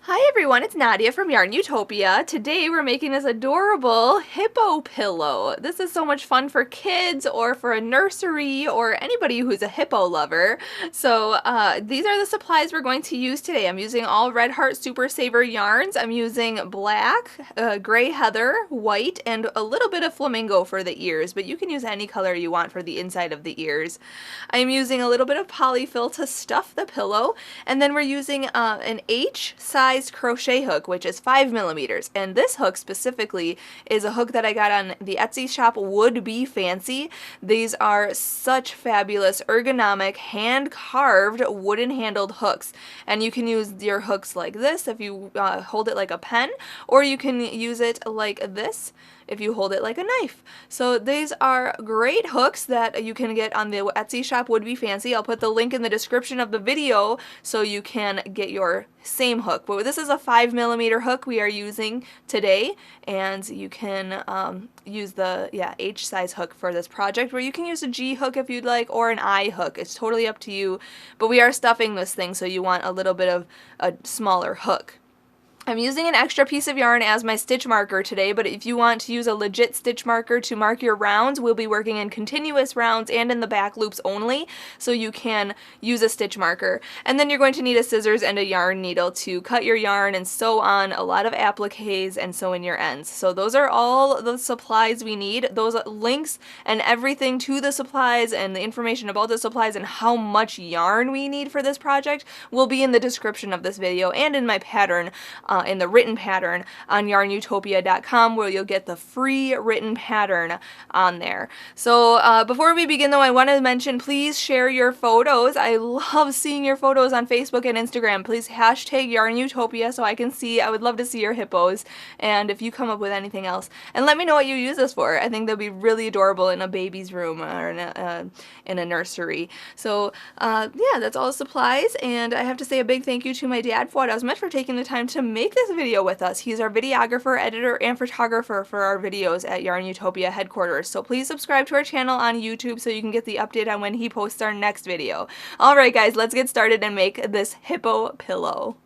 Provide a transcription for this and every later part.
Hi everyone, it's Nadia from YARNutopia. Today we're making this adorable hippo pillow. This is so much fun for kids or for a nursery or anybody who's a hippo lover. So these are the supplies we're going to use today. I'm using all Red Heart Super Saver yarns. I'm using black, gray heather, white, and a little bit of flamingo for the ears, but you can use any color you want for the inside of the ears. I'm using a little bit of polyfill to stuff the pillow, and then we're using an H size crochet hook, which is 5mm, and this hook specifically is a hook that I got on the Etsy shop Would Be Fancy. These are such fabulous ergonomic hand carved wooden handled hooks, and you can use your hooks like this if you hold it like a pen, or you can use it like this if you hold it like a knife. So these are great hooks that you can get on the Etsy shop Would Be Fancy. I'll put the link in the description of the video so you can get your same hook. But this is a 5mm hook we are using today, and you can use the H size hook for this project, where you can use a G hook if you'd like, or an I hook. It's totally up to you, but we are stuffing this thing, so you want a little bit of a smaller hook. I'm using an extra piece of yarn as my stitch marker today, but if you want to use a legit stitch marker to mark your rounds, we'll be working in continuous rounds and in the back loops only, so you can use a stitch marker. And then you're going to need a scissors and a yarn needle to cut your yarn and sew on a lot of appliques and sew in your ends. So those are all the supplies we need. Those links and everything to the supplies and the information about the supplies and how much yarn we need for this project will be in the description of this video and in my pattern, in the written pattern on YARNutopia.com, where you'll get the free written pattern on there. So before we begin though, I want to mention, please share your photos. I love seeing your photos on Facebook and Instagram. Please hashtag YARNutopia so I can see. I would love to see your hippos, and if you come up with anything else. And let me know what you use this for. I think they'll be really adorable in a baby's room or in a nursery. So yeah, that's all the supplies, and I have to say a big thank you to my dad, Fuad Azmat, for taking the time to make this video with us. He's our videographer, editor, and photographer for our videos at YARNutopia headquarters. So please subscribe to our channel on YouTube so you can get the update on when he posts our next video. Alright guys, let's get started and make this hippo pillow.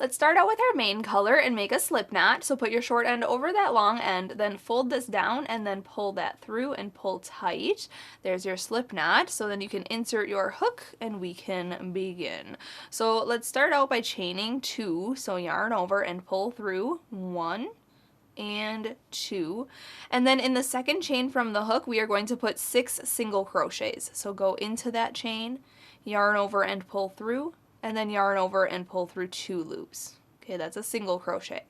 Let's start out with our main color and make a slip knot. So put your short end over that long end, then fold this down and then pull that through and pull tight. There's your slip knot. So then you can insert your hook and we can begin. So let's start out by chaining 2. So yarn over and pull through 1 and 2, and then in the second chain from the hook we are going to put 6 single crochets. So go into that chain, yarn over and pull through, and then yarn over and pull through 2 loops. Okay, that's a single crochet.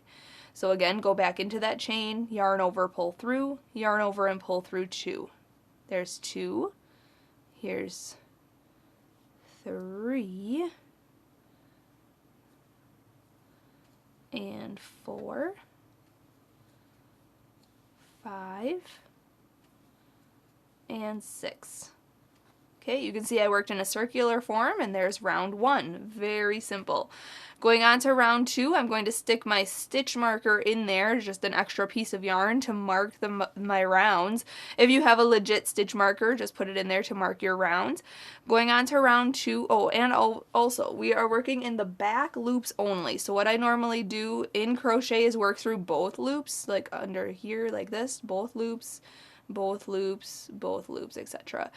So again, go back into that chain, yarn over, pull through, yarn over and pull through 2. There's 2. Here's 3 and 4, 5 and 6. Okay, you can see I worked in a circular form, and there's round 1. Very simple. Going on to round 2, I'm going to stick my stitch marker in there, just an extra piece of yarn to mark my rounds. If you have a legit stitch marker, just put it in there to mark your rounds. Going on to round 2, also, we are working in the back loops only. So what I normally do in crochet is work through both loops, like under here, like this, both loops, both loops, both loops, etc.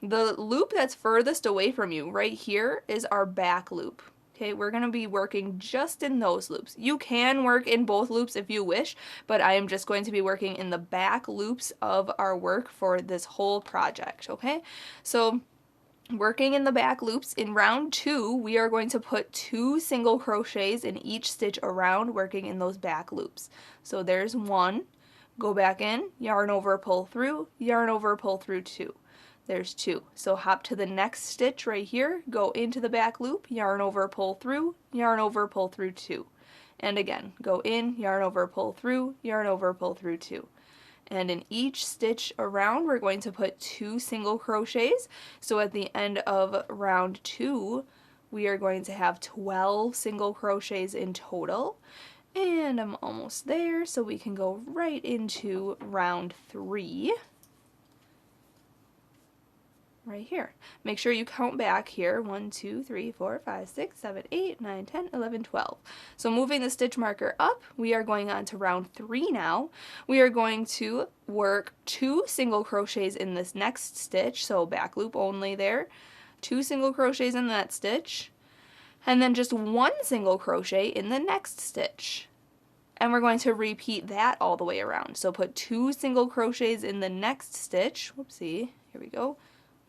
The loop that's furthest away from you right here is our back loop. Okay, we're going to be working just in those loops. You can work in both loops if you wish, but I am just going to be working in the back loops of our work for this whole project, okay? So working in the back loops, in round 2, we are going to put 2 single crochets in each stitch around, working in those back loops. So there's 1, go back in, yarn over, pull through, yarn over, pull through 2. There's 2. So hop to the next stitch right here, go into the back loop, yarn over, pull through, yarn over, pull through 2. And again, go in, yarn over, pull through, yarn over, pull through 2. And in each stitch around, we're going to put 2 single crochets. So at the end of round 2, we are going to have 12 single crochets in total. And I'm almost there, so we can go right into round 3. right here. Make sure you count back here. 1, 2, 3, 4, 5, 6, 7, 8, 9, 10, 11, 12. So moving the stitch marker up, we are going on to round 3 now. We are going to work 2 single crochets in this next stitch, so back loop only there. 2 single crochets in that stitch, and then just 1 single crochet in the next stitch. And we're going to repeat that all the way around. So put 2 single crochets in the next stitch. Whoopsie, here we go.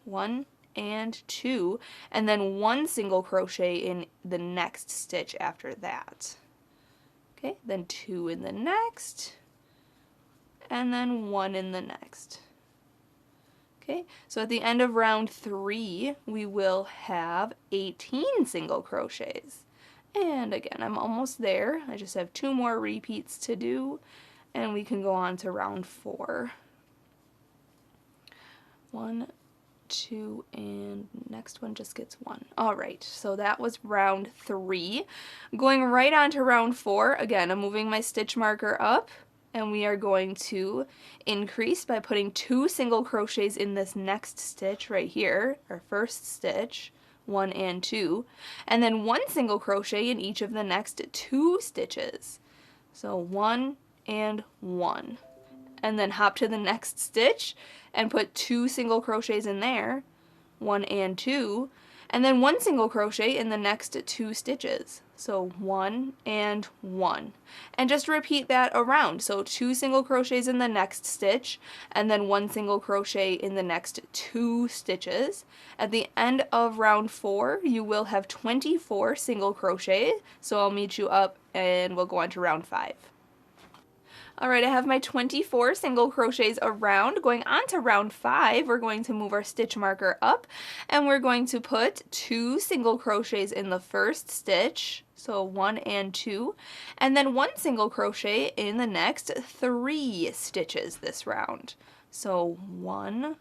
1 and 2, and then 1 single crochet in the next stitch after that. Okay, then 2 in the next, and then 1 in the next. Okay, so at the end of round 3, we will have 18 single crochets. And again, I'm almost there. I just have 2 more repeats to do, and we can go on to round 4. 1, 2, and next one just gets 1. Alright, so that was round 3. Going right on to round 4, again, I'm moving my stitch marker up, and we are going to increase by putting 2 single crochets in this next stitch right here, our first stitch, 1 and 2, and then 1 single crochet in each of the next 2 stitches. So 1 and 1. And then hop to the next stitch and put 2 single crochets in there, 1 and 2, and then 1 single crochet in the next 2 stitches. So 1 and 1. And just repeat that around. So 2 single crochets in the next stitch, and then 1 single crochet in the next 2 stitches. At the end of round 4, you will have 24 single crochet. So I'll meet you up and we'll go on to round 5. Alright, I have my 24 single crochets around. Going on to round 5, we're going to move our stitch marker up, and we're going to put 2 single crochets in the first stitch, so 1 and 2, and then 1 single crochet in the next 3 stitches this round. So 1,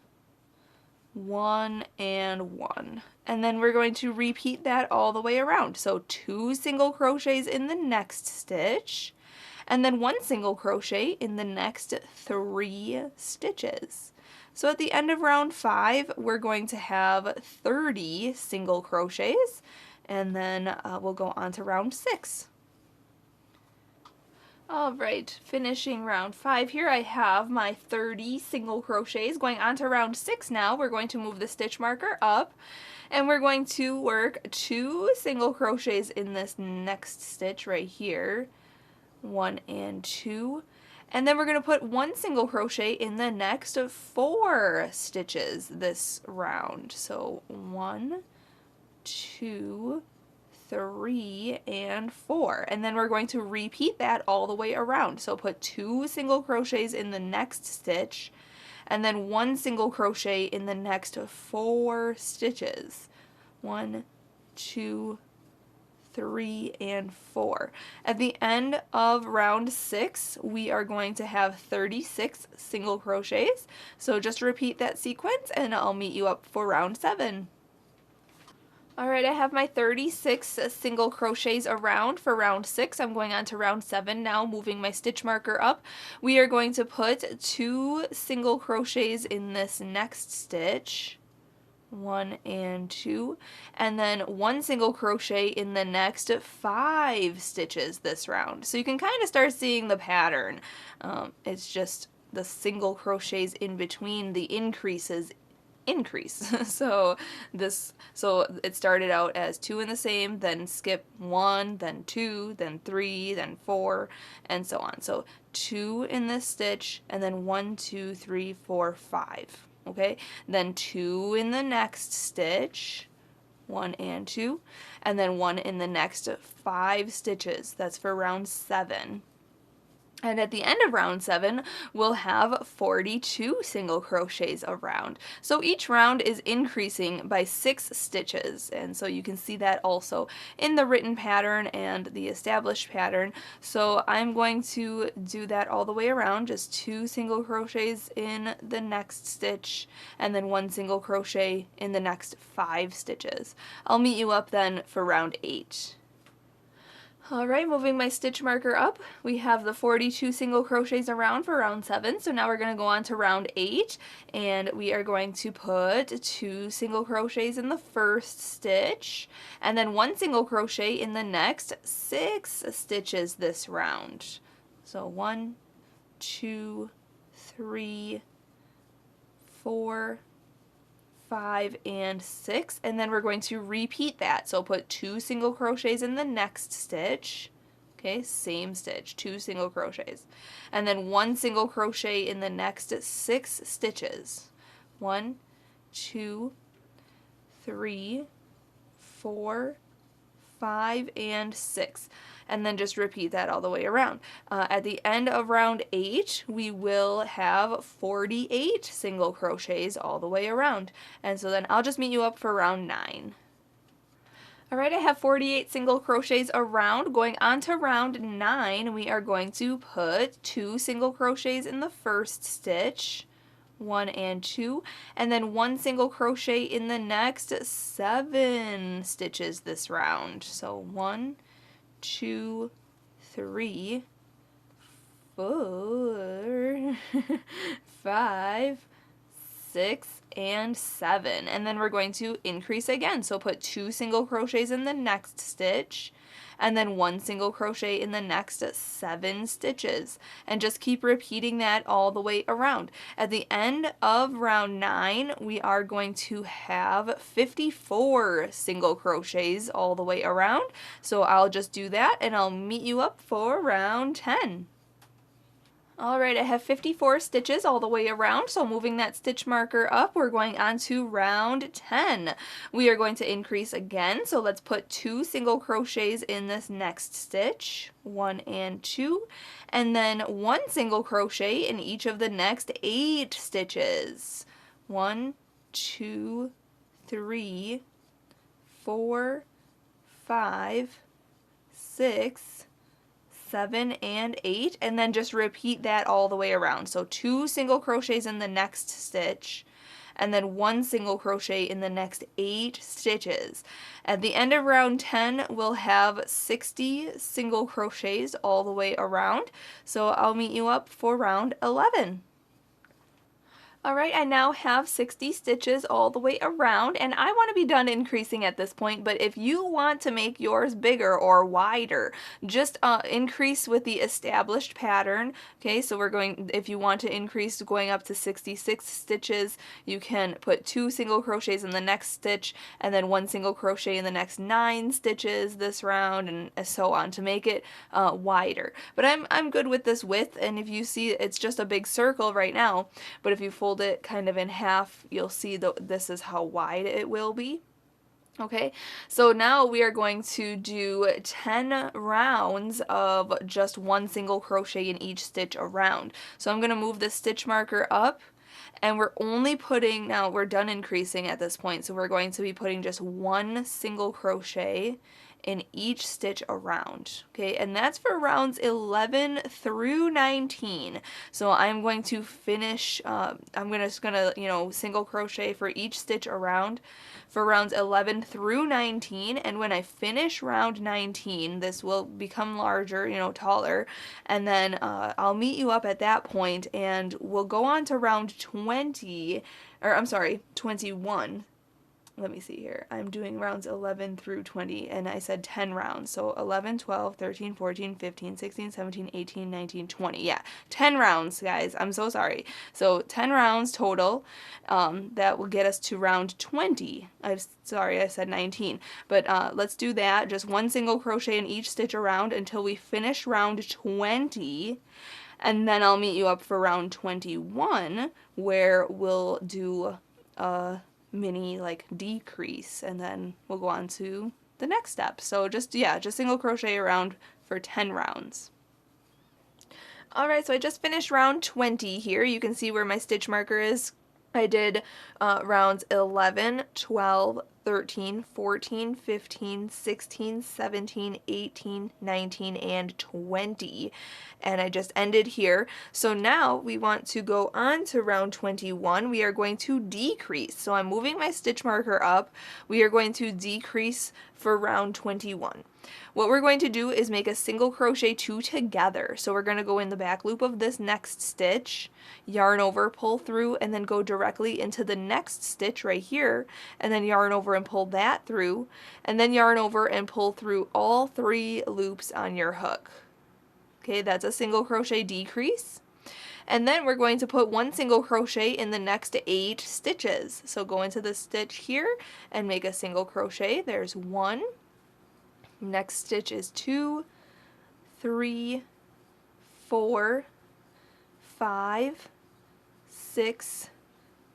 1, and 1. And then we're going to repeat that all the way around. So 2 single crochets in the next stitch, and then 1 single crochet in the next 3 stitches. So at the end of round 5, we're going to have 30 single crochets, and then we'll go on to round 6. Alright, finishing round 5 here, I have my 30 single crochets. Going on to round 6 now, we're going to move the stitch marker up, and we're going to work 2 single crochets in this next stitch right here. 1 and 2, and then we're going to put 1 single crochet in the next 4 stitches this round. So 1, 2, 3, and 4, and then we're going to repeat that all the way around. So put 2 single crochets in the next stitch, and then 1 single crochet in the next 4 stitches. 1, 2, 3, and 4. At the end of round 6, we are going to have 36 single crochets. So just repeat that sequence and I'll meet you up for round 7. Alright, I have my 36 single crochets around for round 6. I'm going on to round 7 now, moving my stitch marker up. We are going to put 2 single crochets in this next stitch. 1 and 2, and then 1 single crochet in the next 5 stitches this round. So you can kind of start seeing the pattern. It's just the single crochets in between the increases increase. So it started out as 2 in the same, then skip 1, then 2, then 3, then 4, and so on. So 2 in this stitch, and then 1, 2, 3, 4, 5. Okay, then 2 in the next stitch, 1 and 2, and then 1 in the next 5 stitches. That's for round 7. And at the end of round 7, we'll have 42 single crochets around. So each round is increasing by 6 stitches, and so you can see that also in the written pattern and the established pattern. So I'm going to do that all the way around, just 2 single crochets in the next stitch, and then 1 single crochet in the next 5 stitches. I'll meet you up then for round 8. Alright, moving my stitch marker up, we have the 42 single crochets around for round 7, so now we're going to go on to round 8, and we are going to put 2 single crochets in the first stitch, and then 1 single crochet in the next 6 stitches this round. So 1, 2, 3, 4, 5, and 6, and then we're going to repeat that. So put 2 single crochets in the next stitch, okay, same stitch, 2 single crochets, and then 1 single crochet in the next 6 stitches. 1, 2, 3, 4, 5, and 6, and then just repeat that all the way around. At the end of round 8, we will have 48 single crochets all the way around, and so then I'll just meet you up for round 9. Alright, I have 48 single crochets around. Going on to round 9, we are going to put 2 single crochets in the first stitch, 1 and 2, and then 1 single crochet in the next 7 stitches this round. So 1, 2, 3, 4, 5, 6, and 7, and then we're going to increase again. So put 2 single crochets in the next stitch, and then 1 single crochet in the next 7 stitches, and just keep repeating that all the way around. At the end of round 9, we are going to have 54 single crochets all the way around, so I'll just do that and I'll meet you up for round 10. Alright, I have 54 stitches all the way around, so moving that stitch marker up, we're going on to round 10. We are going to increase again, so let's put 2 single crochets in this next stitch, 1 and 2, and then 1 single crochet in each of the next 8 stitches. 1, 2, 3, 4, 5, 6, 7, and 8, and then just repeat that all the way around. So 2 single crochets in the next stitch, and then 1 single crochet in the next 8 stitches. At the end of round 10, we'll have 60 single crochets all the way around, so I'll meet you up for round 11. Alright, I now have 60 stitches all the way around, and I want to be done increasing at this point, but if you want to make yours bigger or wider, just increase with the established pattern. Okay, so if you want to increase going up to 66 stitches, you can put 2 single crochets in the next stitch, and then 1 single crochet in the next 9 stitches this round, and so on, to make it wider. But I'm good with this width, and if you see, it's just a big circle right now, but if you fold it kind of in half, you'll see this is how wide it will be. Okay, so now we are going to do 10 rounds of just 1 single crochet in each stitch around. So I'm going to move this stitch marker up, and we're only putting, now we're done increasing at this point, so we're going to be putting just 1 single crochet in each stitch around, okay, and that's for rounds 11 through 19. So I'm going to finish, I'm just gonna, single crochet for each stitch around for rounds 11 through 19, and when I finish round 19, this will become larger, taller, and then I'll meet you up at that point, and we'll go on to round 20, or I'm sorry, 21. Let me see here. I'm doing rounds 11 through 20, and I said 10 rounds. So 11, 12, 13, 14, 15, 16, 17, 18, 19, 20. Yeah, 10 rounds, guys. I'm so sorry. So 10 rounds total. That will get us to round 20. Sorry, I said 19. But let's do that. Just 1 single crochet in each stitch around until we finish round 20. And then I'll meet you up for round 21, where we'll do mini decrease, and then we'll go on to the next step. So just single crochet around for 10 rounds. Alright, so I just finished round 20 here. You can see where my stitch marker is. I did rounds 11, 12, 13, 14, 15, 16, 17, 18, 19, and 20. And I just ended here. So now we want to go on to round 21. We are going to decrease. So I'm moving my stitch marker up. We are going to decrease for round 21. What we're going to do is make a single crochet 2 together. So we're going to go in the back loop of this next stitch, yarn over, pull through, and then go directly into the next stitch right here, and then yarn over and pull that through, and then yarn over and pull through all 3 loops on your hook. Okay, that's a single crochet decrease. And then we're going to put 1 single crochet in the next 8 stitches. So go into the stitch here and make a single crochet. There's 1. Next stitch is 2, 3, 4, 5, 6,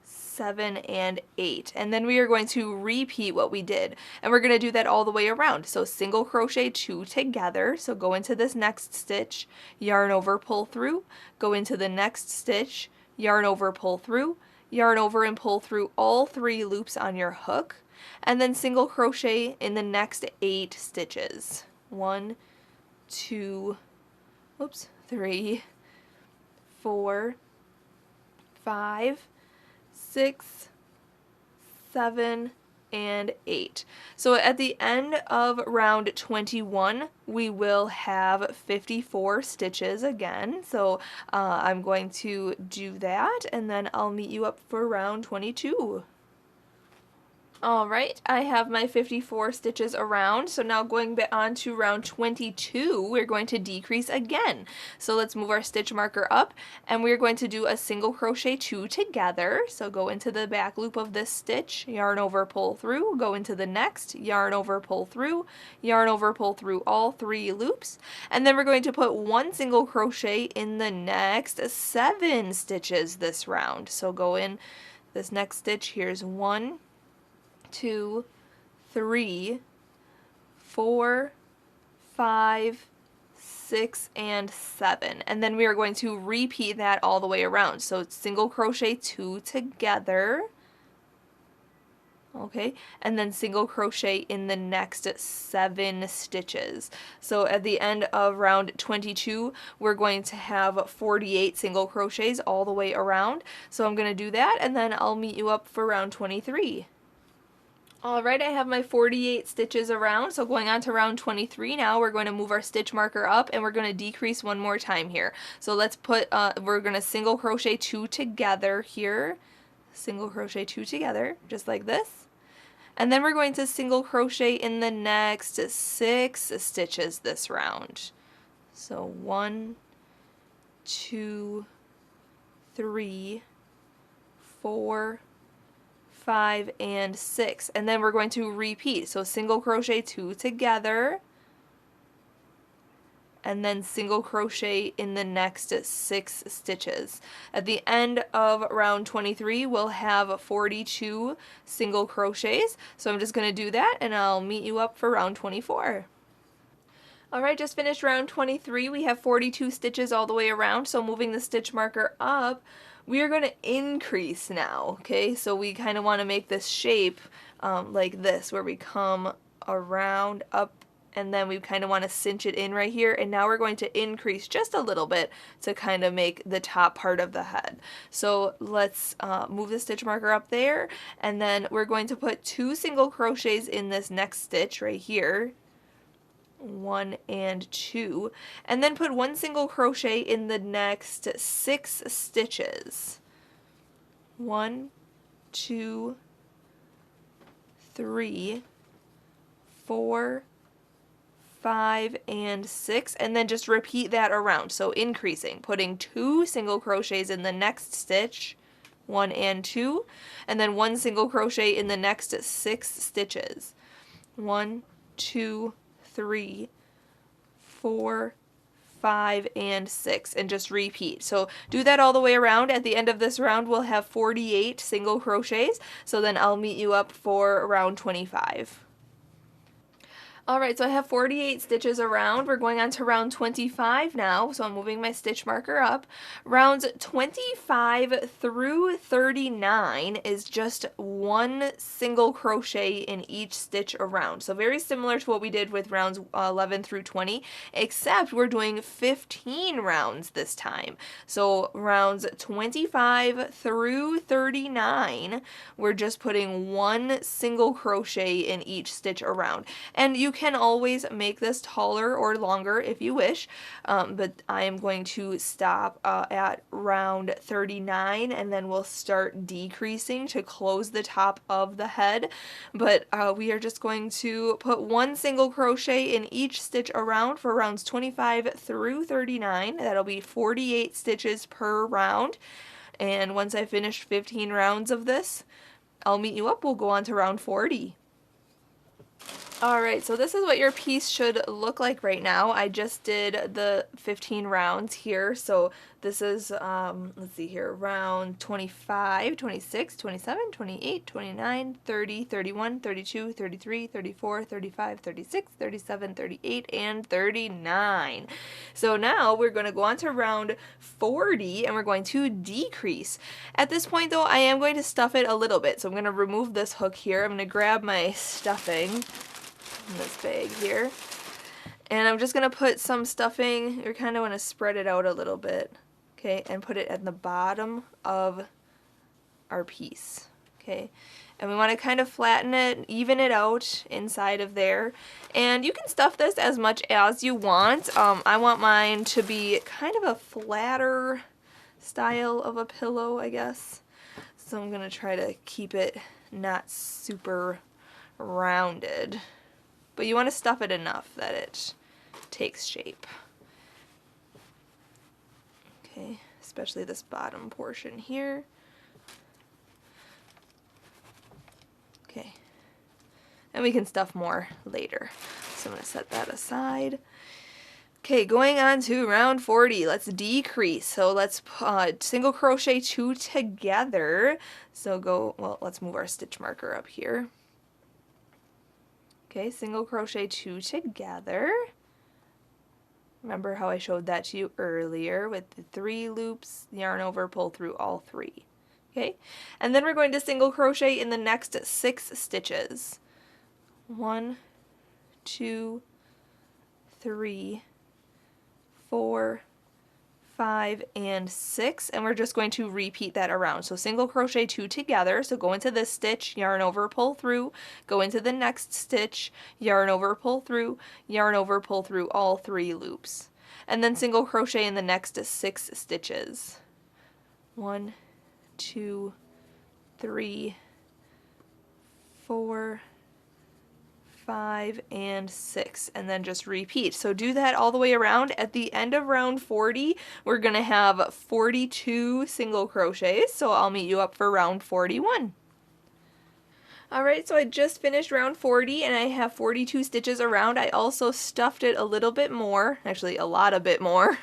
7, and 8. And then we are going to repeat what we did. And we're going to do that all the way around. So single crochet 2 together. So go into this next stitch, yarn over, pull through, go into the next stitch, yarn over, pull through, yarn over and pull through all 3 loops on your hook, and then single crochet in the next 8 stitches. 1, 2, 3, 4, 5, 6, 7, and 8. So at the end of round 21, we will have 54 stitches again. So I'm going to do that, and then I'll meet you up for round 22. Alright, I have my 54 stitches around, so now going on to round 22, we're going to decrease again. So let's move our stitch marker up, and we're going to do a single crochet 2 together. So go into the back loop of this stitch, yarn over, pull through, go into the next, yarn over, pull through, yarn over, pull through all 3 loops, and then we're going to put 1 single crochet in the next 7 stitches this round. So go in this next stitch, here's 1, 2, 3, 4, 5, 6, and 7. And then we are going to repeat that all the way around. So it's single crochet 2 together. Okay, and then single crochet in the next 7 stitches. So at the end of round 22, we're going to have 48 single crochets all the way around. So I'm going to do that, and then I'll meet you up for round 23. Alright, I have my 48 stitches around, so going on to round 23 now, we're going to move our stitch marker up and we're going to decrease one more time here. So let's put, we're going to single crochet 2 together here, single crochet 2 together, just like this. And then we're going to single crochet in the next 6 stitches this round. So 1, 2, 3, 4, 5, and 6, and then we're going to repeat. So single crochet 2 together, and then single crochet in the next 6 stitches. At the end of round 23, we'll have 42 single crochets. So I'm just going to do that, and I'll meet you up for round 24. Alright, just finished round 23. We have 42 stitches all the way around, so moving the stitch marker up, we are going to increase now, okay? So we kind of want to make this shape like this, where we come around, up, and then we kind of want to cinch it in right here, and now we're going to increase just a little bit to kind of make the top part of the head. So let's move the stitch marker up there, and then we're going to put 2 single crochets in this next stitch right here. 1 and 2, and then put 1 single crochet in the next 6 stitches. 1, 2, 3, 4, 5, and 6, and then just repeat that around. So increasing, putting 2 single crochets in the next stitch, 1 and 2, and then 1 single crochet in the next 6 stitches. 1, 2, 3, 4, 5, and 6, and just repeat. So do that all the way around. At the end of this round, we'll have 48 single crochets. So then I'll meet you up for round 25. Alright, so I have 48 stitches around. We're going on to round 25 now, so I'm moving my stitch marker up. Rounds 25 through 39 is just 1 single crochet in each stitch around. So very similar to what we did with rounds 11 through 20, except we're doing 15 rounds this time. So rounds 25 through 39, we're just putting 1 single crochet in each stitch around. And you can always make this taller or longer if you wish, but I am going to stop at round 39, and then we'll start decreasing to close the top of the head. But we are just going to put one single crochet in each stitch around for rounds 25 through 39. That'll be 48 stitches per round. And once I finish 15 rounds of this, I'll meet you up. We'll go on to round 40. Alright, so this is what your piece should look like right now. I just did the 15 rounds here, so this is, let's see here, round 25, 26, 27, 28, 29, 30, 31, 32, 33, 34, 35, 36, 37, 38, and 39. So now we're going to go on to round 40, and we're going to decrease. At this point, though, I am going to stuff it a little bit, so I'm going to remove this hook here. I'm going to grab my stuffing in this bag here, and I'm just going to put some stuffing. You kind of want to spread it out a little bit, okay, and put it at the bottom of our piece, okay, and we want to kind of flatten it, even it out inside of there. And you can stuff this as much as you want. I want mine to be kind of a flatter style of a pillow, I guess, so I'm going to try to keep it not super rounded. But you want to stuff it enough that it takes shape. Okay, especially this bottom portion here. Okay, and we can stuff more later. So I'm going to set that aside. Okay, going on to round 40, let's decrease. So let's single crochet 2 together. So let's move our stitch marker up here. Okay, single crochet 2 together. Remember how I showed that to you earlier with the 3 loops, yarn over, pull through all 3. Okay, and then we're going to single crochet in the next 6 stitches. 1, 2, 3, 4, 5, and 6, and we're just going to repeat that around. So single crochet 2 together, so go into this stitch, yarn over, pull through, go into the next stitch, yarn over, pull through, yarn over, pull through all 3 loops, and then single crochet in the next 6 stitches. 1, 2, 3, 4, 5, and 6, and then just repeat. So do that all the way around. At the end of round 40, we're going to have 42 single crochets, so I'll meet you up for round 41. Alright, so I just finished round 40 and I have 42 stitches around. I also stuffed it a little bit more, actually a lot a bit more.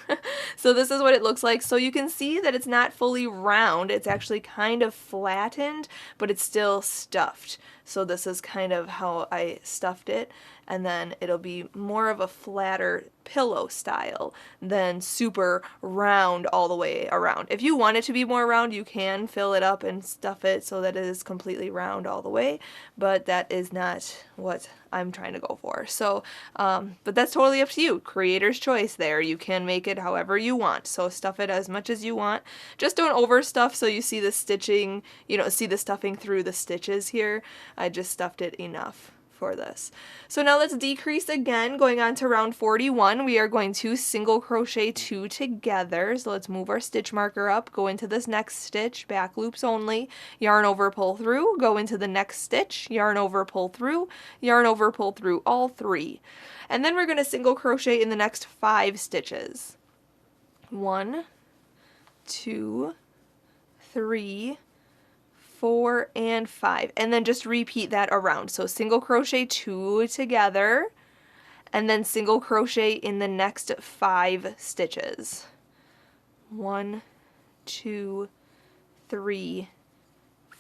So this is what it looks like. So you can see that it's not fully round, it's actually kind of flattened, but it's still stuffed. So this is kind of how I stuffed it, and then it'll be more of a flatter pillow style than super round all the way around. If you want it to be more round, you can fill it up and stuff it so that it is completely round all the way, but that is not what I'm trying to go for. So, but that's totally up to you. Creator's choice there. You can make it however you want. So stuff it as much as you want. Just don't overstuff so you see the stitching, you know, see the stuffing through the stitches here. I just stuffed it enough for this. So now let's decrease again. Going on to round 41, we are going to single crochet 2 together. So let's move our stitch marker up, go into this next stitch, back loops only, yarn over, pull through, go into the next stitch, yarn over, pull through, yarn over, pull through all 3. And then we're going to single crochet in the next 5 stitches. 1, 2, 3, 4, and 5, and then just repeat that around. So single crochet 2 together, and then single crochet in the next 5 stitches. 1, 2, 3,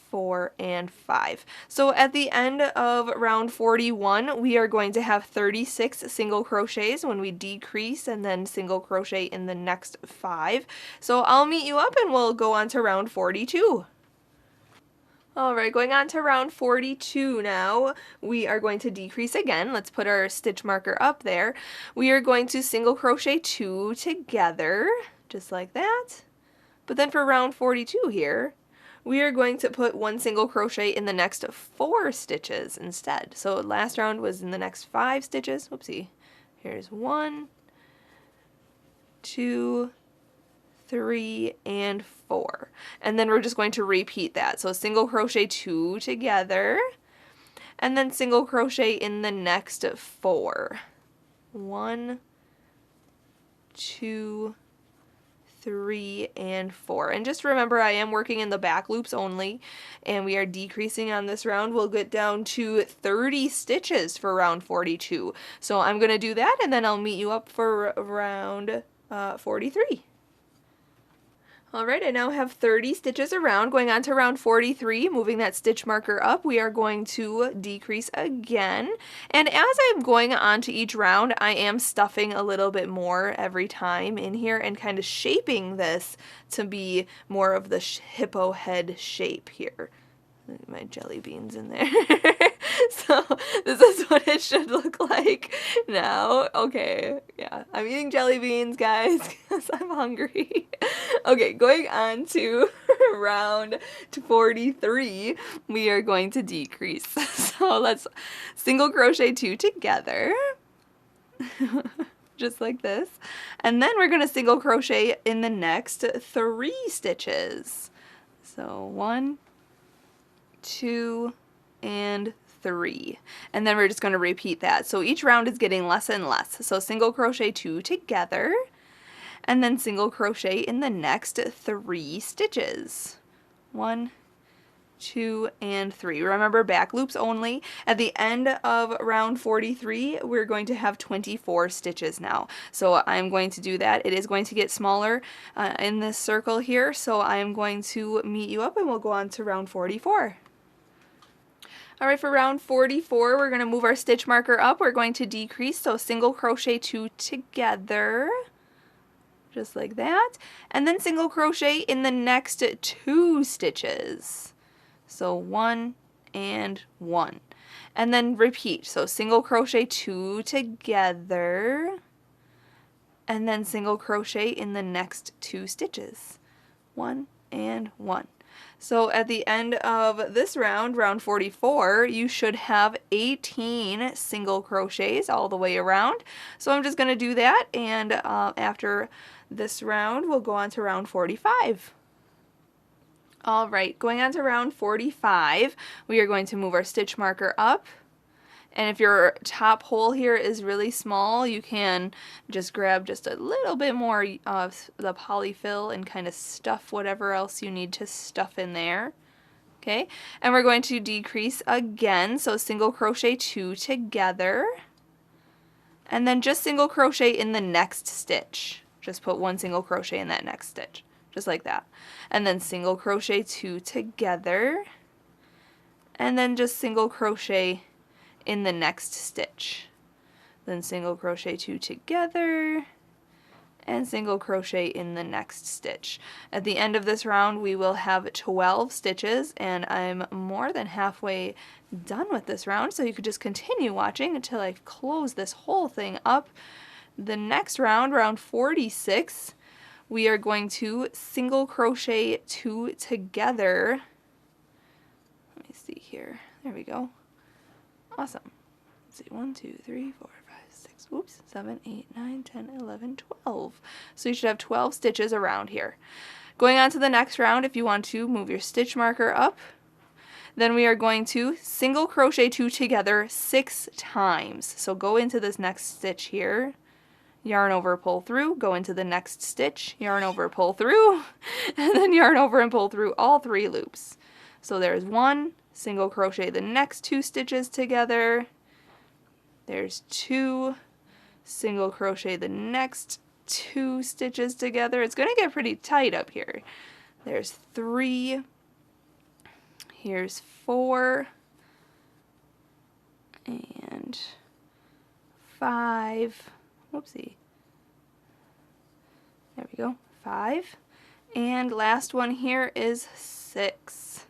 4, and 5. So at the end of round 41, we are going to have 36 single crochets when we decrease, and then single crochet in the next 5. So I'll meet you up and we'll go on to round 42. Alright, going on to round 42 now, we are going to decrease again. Let's put our stitch marker up there. We are going to single crochet 2 together, just like that. But then for round 42 here, we are going to put 1 single crochet in the next 4 stitches instead. So last round was in the next 5 stitches. Whoopsie. Here's 1, 2, 3, and 4. And then we're just going to repeat that. So single crochet 2 together, and then single crochet in the next 4. 1, 2, 3, and 4. And just remember, I am working in the back loops only, and we are decreasing on this round. We'll get down to 30 stitches for round 42. So I'm going to do that, and then I'll meet you up for round 43. Alright, I now have 30 stitches around. Going on to round 43, moving that stitch marker up, we are going to decrease again. And as I'm going on to each round, I am stuffing a little bit more every time in here and kind of shaping this to be more of the hippo head shape here. My jelly beans in there. So this is what it should look like now. Okay, yeah, I'm eating jelly beans, guys, because I'm hungry. Okay, going on to round 43, we are going to decrease. So let's single crochet 2 together, just like this, and then we're going to single crochet in the next 3 stitches. So 1, 2, and 3, and then we're just going to repeat that. So each round is getting less and less. So single crochet 2 together, and then single crochet in the next 3 stitches. 1, 2, and 3. Remember, back loops only. At the end of round 43, we're going to have 24 stitches now. So I'm going to do that. It is going to get smaller in this circle here, so I'm going to meet you up and we'll go on to round 44. Alright, for round 44, we're going to move our stitch marker up. We're going to decrease, so single crochet 2 together, just like that, and then single crochet in the next 2 stitches. So 1 and 1. And then repeat, so single crochet 2 together, and then single crochet in the next 2 stitches. 1 and 1. So at the end of this round, round 44, you should have 18 single crochets all the way around. So I'm just going to do that, and after this round, we'll go on to round 45. Alright, going on to round 45, we are going to move our stitch marker up. And if your top hole here is really small, you can just grab just a little bit more of the polyfill and kind of stuff whatever else you need to stuff in there. Okay, and we're going to decrease again, so single crochet 2 together, and then just single crochet in the next stitch. Just put 1 single crochet in that next stitch, just like that. And then single crochet 2 together, and then just single crochet in the next stitch. Then single crochet 2 together, and single crochet in the next stitch. At the end of this round, we will have 12 stitches, and I'm more than halfway done with this round, so you could just continue watching until I close this whole thing up. The next round, round 46, we are going to single crochet 2 together. Let me see here. There we go. Awesome. Let's see, 1, 2, 3, 4, 5, 6, oops, 7, 8, 9, 10, 11, 12. So you should have 12 stitches around here. Going on to the next round, if you want to move your stitch marker up, then we are going to single crochet 2 together 6 times. So go into this next stitch here, yarn over, pull through, go into the next stitch, yarn over, pull through, and then yarn over and pull through all 3 loops. So there's 1, single crochet the next 2 stitches together, there's 2, single crochet the next 2 stitches together. It's going to get pretty tight up here. There's 3, here's 4, and 5, whoopsie, there we go, 5, and last one here is 6.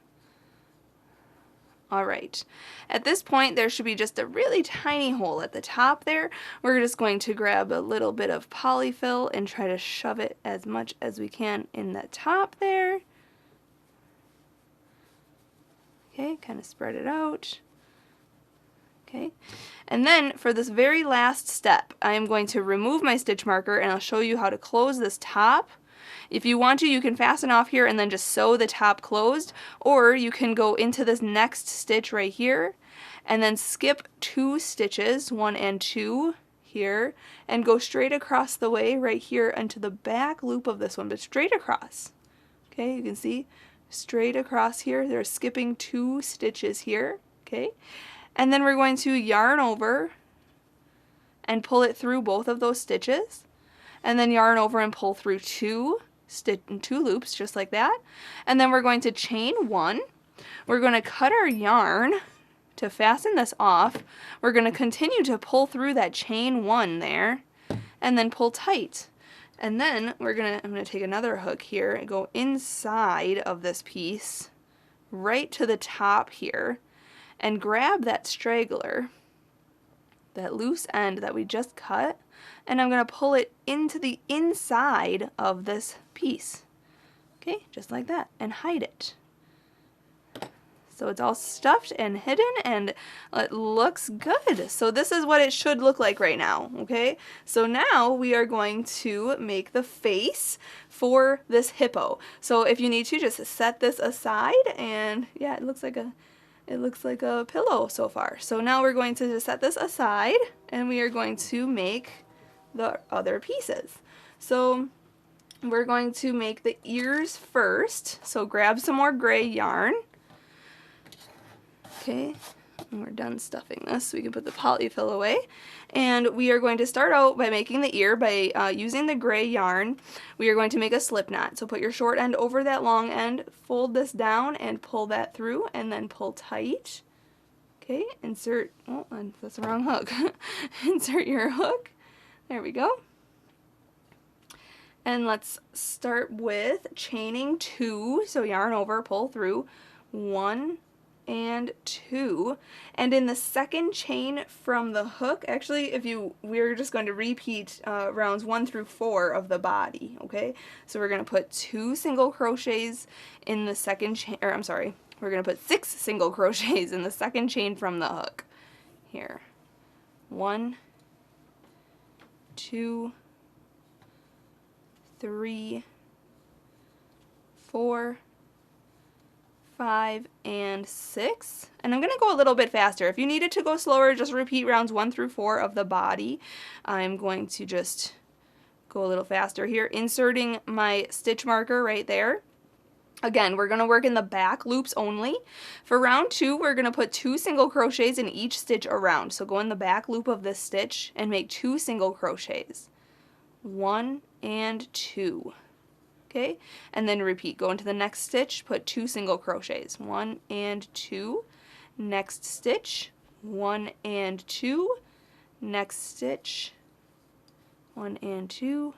Alright, at this point there should be just a really tiny hole at the top there. We're just going to grab a little bit of polyfill and try to shove it as much as we can in the top there. Okay, kind of spread it out. Okay, and then for this very last step, I am going to remove my stitch marker and I'll show you how to close this top. If you want to, you can fasten off here and then just sew the top closed, or you can go into this next stitch right here and then skip 2 stitches, 1 and 2 here, and go straight across the way right here into the back loop of this one, but straight across. Okay, you can see straight across here. They're skipping 2 stitches here. Okay, and then we're going to yarn over and pull it through both of those stitches, and then yarn over and pull through 2 loops just like that, and then we're going to chain 1. We're going to cut our yarn to fasten this off. We're going to continue to pull through that chain 1 there and then pull tight, and then I'm going to take another hook here and go inside of this piece right to the top here and grab that straggler, that loose end that we just cut, and I'm going to pull it into the inside of this piece. Okay, just like that, and hide it. So it's all stuffed and hidden and it looks good. So this is what it should look like right now, okay? So now we are going to make the face for this hippo. So if you need to, just set this aside, and yeah, it looks like a pillow so far. So now we're going to just set this aside and we are going to make the other pieces. So we're going to make the ears first. So grab some more gray yarn. Okay, and we're done stuffing this, so we can put the polyfill away. And we are going to start out by making the ear by using the gray yarn. We are going to make a slip knot. So put your short end over that long end, fold this down and pull that through, and then pull tight. Okay, insert, oh, that's the wrong hook. Insert your hook. There we go. And let's start with chaining 2. So yarn over, pull through, 1 and 2, and in the second chain from the hook, actually we're just going to repeat rounds 1 through 4 of the body, okay? So we're going to put 2 single crochets in the second chain, or I'm sorry, we're going to put 6 single crochets in the second chain from the hook. Here, 1, 2, 3, 4, 5, and 6, and I'm going to go a little bit faster. If you needed to go slower, just repeat rounds 1 through 4 of the body. I'm going to just go a little faster here, inserting my stitch marker right there. Again, we're going to work in the back loops only. For round 2, we're going to put 2 single crochets in each stitch around. So go in the back loop of this stitch and make 2 single crochets. 1 and 2. Okay, and then repeat. Go into the next stitch, put 2 single crochets, 1 and 2, next stitch, 1 and 2, next stitch, 1 and 2,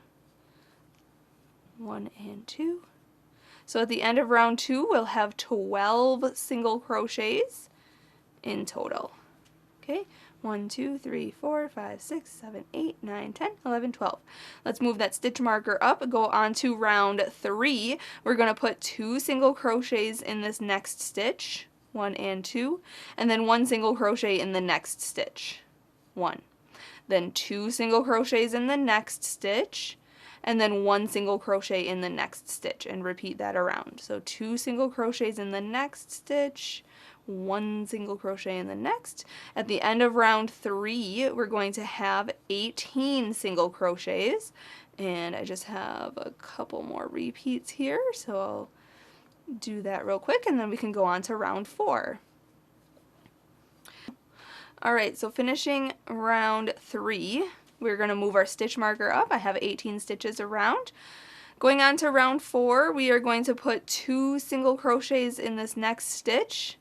1 and 2. So at the end of round 2, we'll have 12 single crochets in total. Okay, 1, 2, 3, 4, 5, 6, 7, 8, 9, 10, 11, 12. Let's move that stitch marker up, go on to round 3. We're going to put 2 single crochets in this next stitch, 1 and 2, and then 1 single crochet in the next stitch, 1. Then 2 single crochets in the next stitch, and then 1 single crochet in the next stitch, and repeat that around. So 2 single crochets in the next stitch, 1 single crochet in the next. At the end of round 3, we're going to have 18 single crochets, and I just have a couple more repeats here, so I'll do that real quick and then we can go on to round 4. Alright, so finishing round 3, we're going to move our stitch marker up. I have 18 stitches around. Going on to round 4, we are going to put 2 single crochets in this next stitch,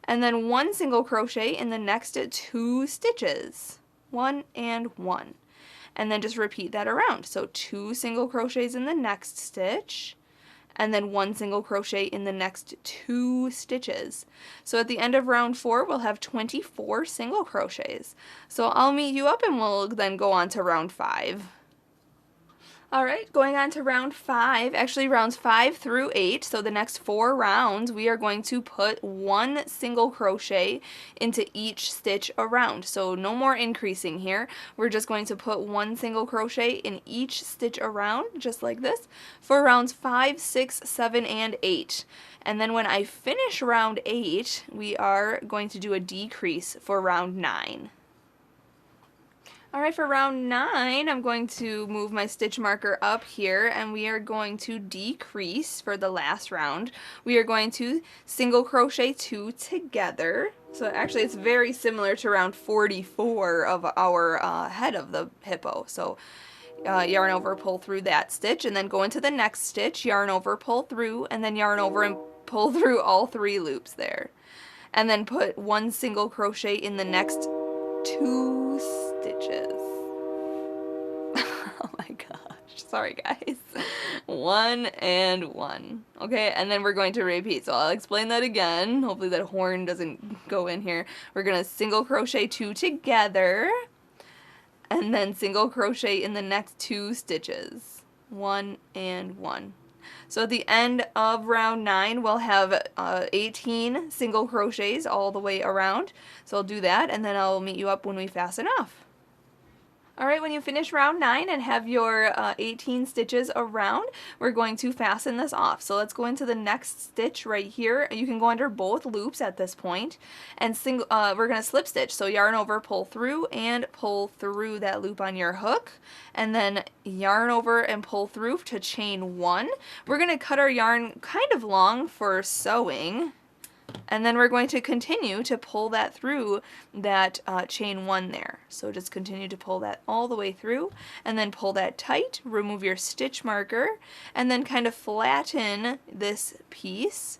and then 1 single crochet in the next 2 stitches, 1 and 1, and then just repeat that around. So 2 single crochets in the next stitch, and then 1 single crochet in the next 2 stitches. So at the end of round 4, we'll have 24 single crochets. So I'll meet you up and we'll then go on to round 5. Alright, going on to round 5, actually rounds 5 through 8, so the next 4 rounds we are going to put 1 single crochet into each stitch around. So no more increasing here, we're just going to put 1 single crochet in each stitch around, just like this, for rounds 5, 6, 7, and 8. And then when I finish round 8, we are going to do a decrease for round 9. Alright, for round 9, I'm going to move my stitch marker up here, and we are going to decrease for the last round. We are going to single crochet 2 together. So actually it's very similar to round 44 of our head of the hippo. So yarn over, pull through that stitch, and then go into the next stitch, yarn over, pull through, and then yarn over and pull through all 3 loops there. And then put 1 single crochet in the next 2 stitches. Oh my gosh, sorry guys. 1 and 1. Okay, and then we're going to repeat. So I'll explain that again. Hopefully that horn doesn't go in here. We're gonna single crochet 2 together, and then single crochet in the next 2 stitches. 1 and 1. So at the end of round 9, we'll have 18 single crochets all the way around. So I'll do that, and then I'll meet you up when we fasten off. Alright, when you finish round 9 and have your 18 stitches around, we're going to fasten this off. So let's go into the next stitch right here. You can go under both loops at this point, and we're going to slip stitch. So yarn over, pull through, and pull through that loop on your hook, and then yarn over and pull through to chain 1. We're going to cut our yarn kind of long for sewing, and then we're going to continue to pull that through that chain 1 there. So just continue to pull that all the way through, and then pull that tight, remove your stitch marker, and then kind of flatten this piece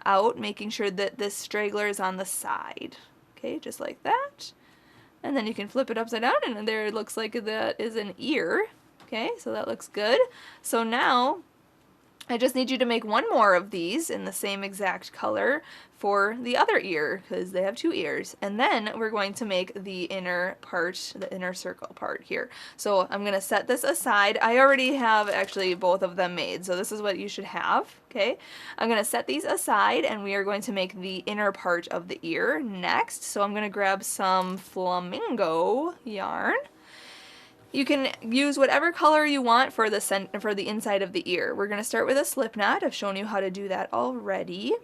out, making sure that this straggler is on the side. Okay, just like that. And then you can flip it upside down, and there it looks like that is an ear. Okay, so that looks good. So now I just need you to make 1 more of these in the same exact color for the other ear, because they have 2 ears. And then we're going to make the inner part, the inner circle part here. So I'm going to set this aside. I already have actually both of them made, so this is what you should have. Okay, I'm going to set these aside, and we are going to make the inner part of the ear next. So I'm going to grab some flamingo yarn. You can use whatever color you want for the inside of the ear. We're going to start with a slip knot. I've shown you how to do that already.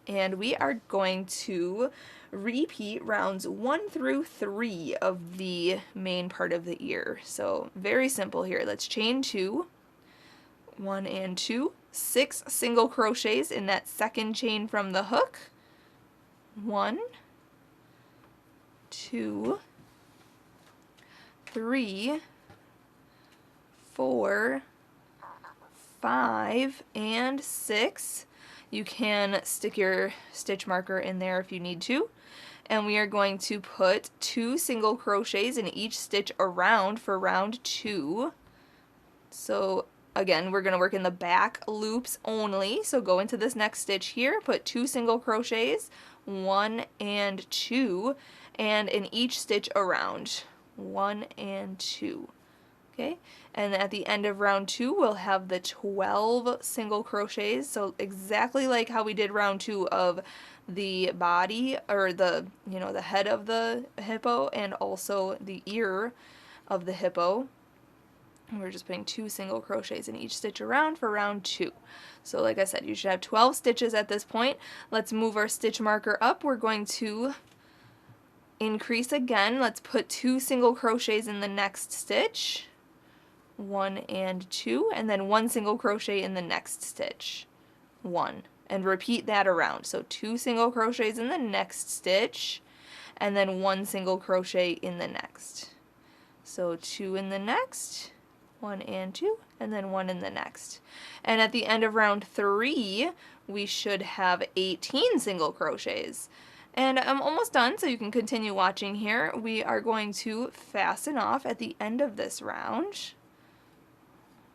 And we are going to repeat rounds 1 through 3 of the main part of the ear. So very simple here. Let's chain 2, 1 and 2, 6 single crochets in that second chain from the hook. 1, 2, 3, 4, 5, and 6. You can stick your stitch marker in there if you need to. And we are going to put 2 single crochets in each stitch around for round 2. So again, we're going to work in the back loops only. So go into this next stitch here, put 2 single crochets, 1 and 2, and in each stitch around. 1 and 2. Okay, and at the end of round 2 we'll have the 12 single crochets, so exactly like how we did round 2 of the body, or the head of the hippo, and also the ear of the hippo. And we're just putting 2 single crochets in each stitch around for round 2. So like I said, you should have 12 stitches at this point. Let's move our stitch marker up. We're going to increase again. Let's put 2 single crochets in the next stitch. 1 and 2, and then 1 single crochet in the next stitch. 1, and repeat that around. So 2 single crochets in the next stitch, and then 1 single crochet in the next. So 2 in the next, 1 and 2, and then 1 in the next. And at the end of round 3, we should have 18 single crochets. And I'm almost done, so you can continue watching here. We are going to fasten off at the end of this round.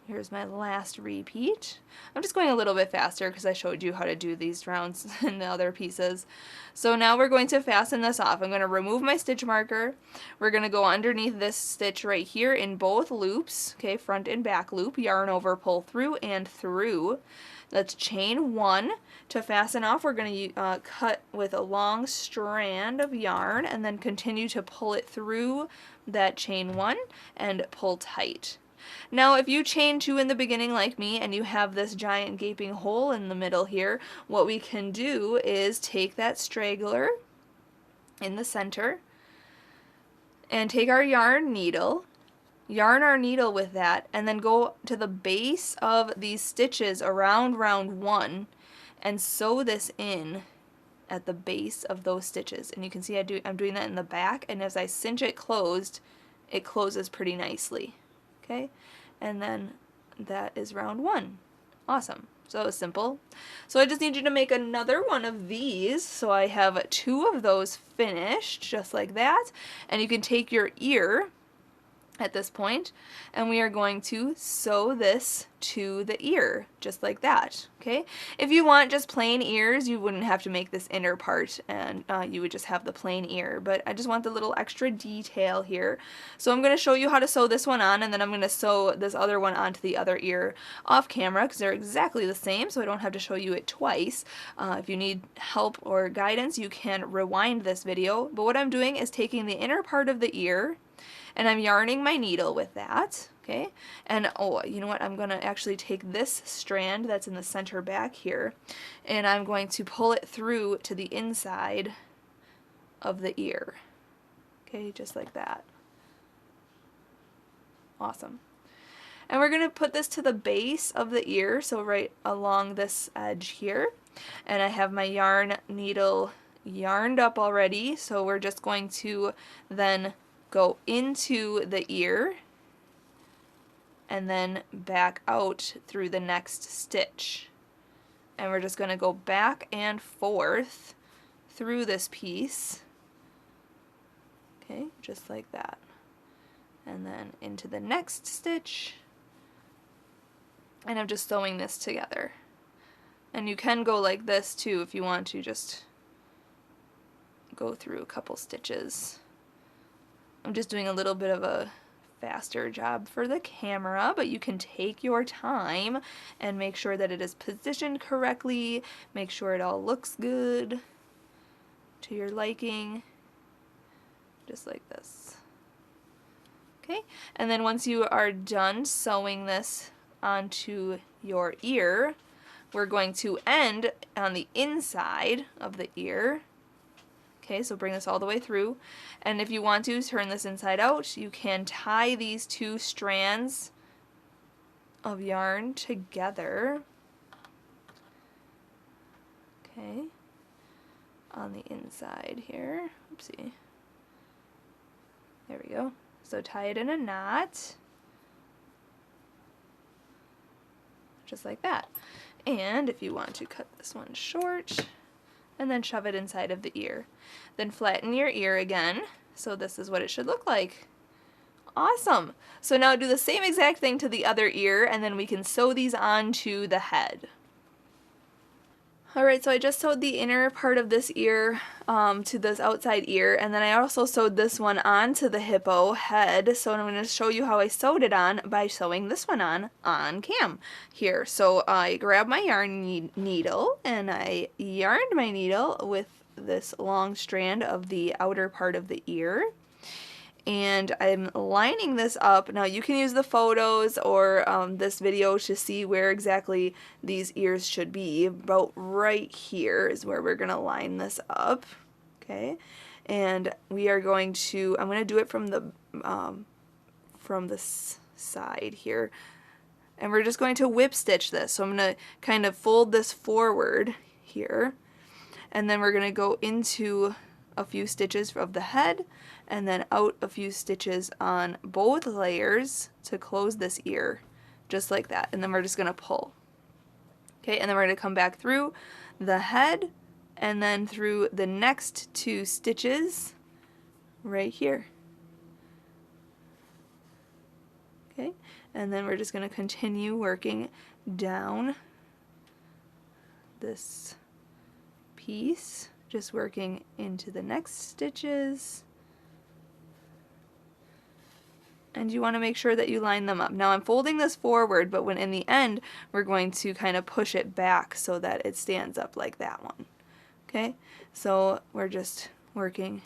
Here's my last repeat. I'm just going a little bit faster because I showed you how to do these rounds in the other pieces. So now we're going to fasten this off. I'm going to remove my stitch marker. We're going to go underneath this stitch right here in both loops, okay, front and back loop, yarn over, pull through and through. Let's chain 1. To fasten off, we're going to cut with a long strand of yarn and then continue to pull it through that chain 1 and pull tight. Now if you chain 2 in the beginning like me and you have this giant gaping hole in the middle here, what we can do is take that straggler in the center and take our yarn needle, yarn our needle with that, and then go to the base of these stitches around round 1 and sew this in at the base of those stitches. And you can see I'm doing that in the back, and as I cinch it closed, it closes pretty nicely. Okay, and then that is round 1. Awesome. So it was simple. So I just need you to make another one of these. So I have 2 of those finished, just like that. And you can take your ear at this point, and we are going to sew this to the ear, just like that, okay? If you want just plain ears, you wouldn't have to make this inner part, and you would just have the plain ear, but I just want the little extra detail here. So I'm going to show you how to sew this one on, and then I'm going to sew this other one onto the other ear off camera, because they're exactly the same, so I don't have to show you it twice. If you need help or guidance, you can rewind this video, but what I'm doing is taking the inner part of the ear, and I'm yarning my needle with that, okay? And oh, you know what? I'm going to actually take this strand that's in the center back here, and I'm going to pull it through to the inside of the ear, okay? Just like that. Awesome. And we're going to put this to the base of the ear, so right along this edge here. And I have my yarn needle yarned up already, so we're just going to then go into the ear and then back out through the next stitch. And we're just going to go back and forth through this piece. Okay, just like that. And then into the next stitch. And I'm just sewing this together. And you can go like this too if you want to, just go through a couple stitches. I'm just doing a little bit of a faster job for the camera, but you can take your time and make sure that it is positioned correctly, make sure it all looks good to your liking, just like this. Okay, and then once you are done sewing this onto your ear, we're going to end on the inside of the ear. Okay, so bring this all the way through, and if you want to turn this inside out, you can tie these 2 strands of yarn together, okay, on the inside here. Oopsie. There we go. So tie it in a knot, just like that. And if you want to cut this one short, and then shove it inside of the ear. Then flatten your ear again, so this is what it should look like. Awesome! So now do the same exact thing to the other ear, and then we can sew these onto the head. Alright, so I just sewed the inner part of this ear to this outside ear, and then I also sewed this one onto the hippo head, so I'm going to show you how I sewed it on by sewing this one on cam here. So I grabbed my yarn needle, and I yarned my needle with this long strand of the outer part of the ear. And I'm lining this up. Now you can use the photos or this video to see where exactly these ears should be. About right here is where we're going to line this up. Okay, and we are going to, I'm going to do it from this side here. And we're just going to whip stitch this. So I'm going to kind of fold this forward here. And then we're going to go into a few stitches of the head, and then out a few stitches on both layers to close this ear, just like that. And then we're just going to pull. Okay, and then we're going to come back through the head and then through the next 2 stitches right here. Okay, and then we're just going to continue working down this piece, just working into the next stitches. And you want to make sure that you line them up. Now I'm folding this forward, but when in the end we're going to kind of push it back so that it stands up like that one. Okay, so we're just working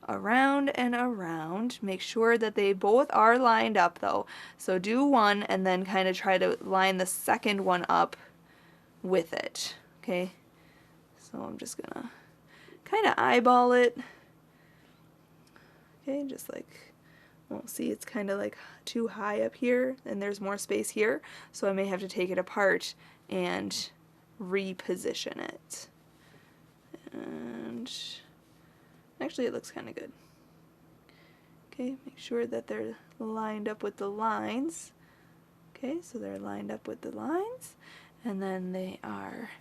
around and around. Make sure that they both are lined up though. So do one and then kind of try to line the second one up with it. Okay, so I'm just gonna kind of eyeball it. Okay, just like, well, see, it's kind of like too high up here and there's more space here, so I may have to take it apart and reposition it. And actually it looks kind of good. Okay, make sure that they're lined up with the lines. Okay, so they're lined up with the lines, and then they are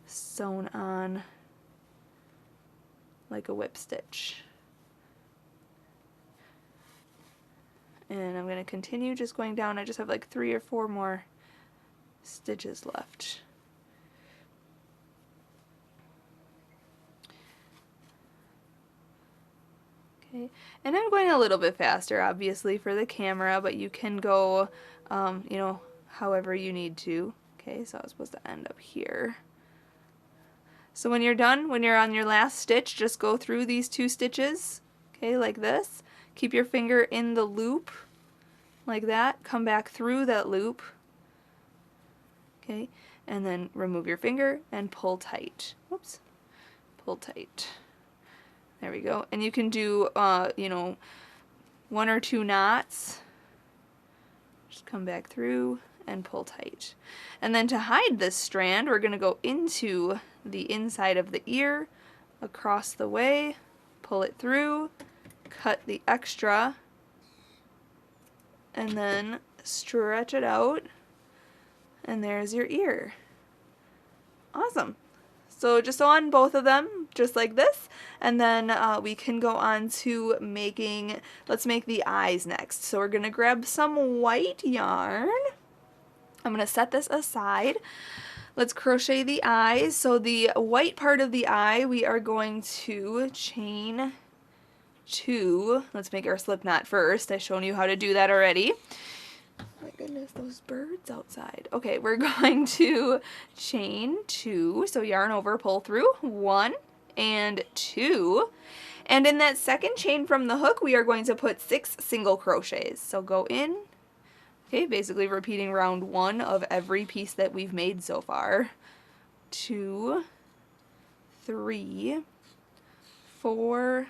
sewn on like a whip stitch. And I'm going to continue just going down. I just have like 3 or 4 more stitches left. Okay, and I'm going a little bit faster obviously for the camera, but you can go you know, however you need to. Okay, so I was supposed to end up here. So when you're done, when you're on your last stitch, just go through these 2 stitches, okay, like this. Keep your finger in the loop, like that. Come back through that loop, okay, and then remove your finger and pull tight. Whoops, pull tight. There we go. And you can do, you know, 1 or 2 knots. Just come back through and pull tight. And then to hide this strand, we're going to go into the inside of the ear, across the way, pull it through, cut the extra, and then stretch it out, and there's your ear. Awesome. So just on both of them, just like this, and then we can go on to making, let's make the eyes next. So we're going to grab some white yarn. I'm going to set this aside. Let's crochet the eyes. So the white part of the eye we are going to chain 2. Let's make our slip knot first. I've shown you how to do that already. Oh my goodness, those birds outside. Okay, we're going to chain 2. So yarn over, pull through, 1 and 2. And in that second chain from the hook, we are going to put 6 single crochets. So go in, okay, basically repeating round 1 of every piece that we've made so far. 2, 3, 4,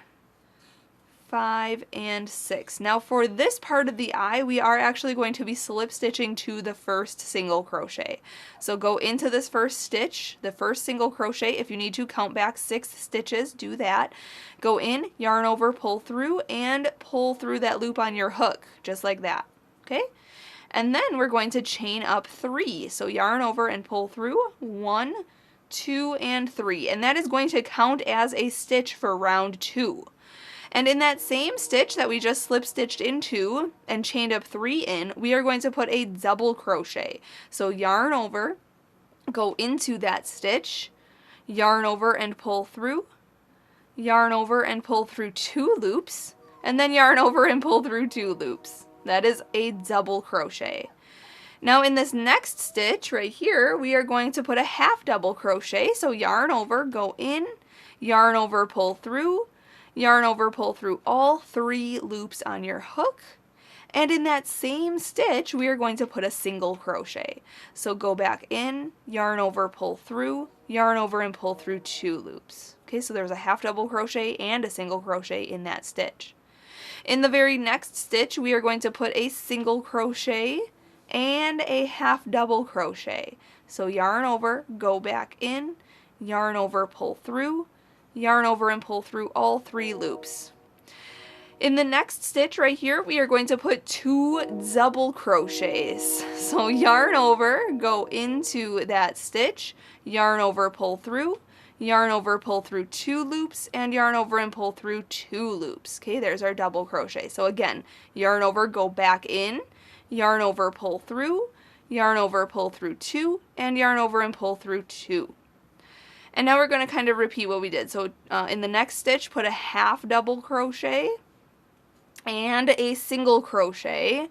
5, and 6. Now for this part of the eye, we are actually going to be slip stitching to the first single crochet. So go into this first stitch, the first single crochet. If you need to count back 6 stitches, do that. Go in, yarn over, pull through, and pull through that loop on your hook, just like that. Okay? And then we're going to chain up 3. So yarn over and pull through, 1, 2, and 3. And that is going to count as a stitch for round 2. And in that same stitch that we just slip stitched into and chained up 3 in, we are going to put a double crochet. So yarn over, go into that stitch, yarn over and pull through, yarn over and pull through 2 loops, and then yarn over and pull through 2 loops. That is a double crochet. Now in this next stitch right here, we are going to put a half double crochet. So yarn over, go in, yarn over, pull through, yarn over, pull through all 3 loops on your hook, and in that same stitch we are going to put a single crochet. So go back in, yarn over, pull through, yarn over and pull through 2 loops. Okay, so there's a half double crochet and a single crochet in that stitch. In the very next stitch we are going to put a single crochet and a half double crochet. So yarn over, go back in, yarn over, pull through, yarn over and pull through all 3 loops. In the next stitch right here, we are going to put 2 double crochets. So yarn over, go into that stitch, yarn over, pull through, yarn over, pull through 2 loops, and yarn over and pull through 2 loops. Okay, there's our double crochet. So again, yarn over, go back in, yarn over, pull through, yarn over, pull through 2, and yarn over and pull through 2. And now we're going to kind of repeat what we did. So in the next stitch, put a half double crochet and a single crochet.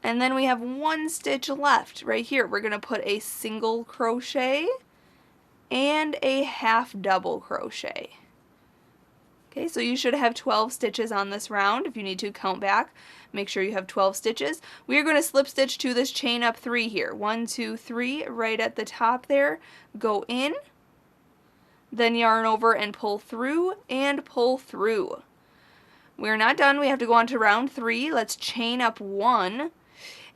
And then we have one stitch left right here. We're going to put a single crochet and a half double crochet. Okay, so you should have 12 stitches on this round. If you need to count back, make sure you have 12 stitches. We are going to slip stitch to this chain up 3 here. 1, 2, 3, right at the top there. Go in, then yarn over and pull through and pull through. We're not done. We have to go on to round 3. Let's chain up 1.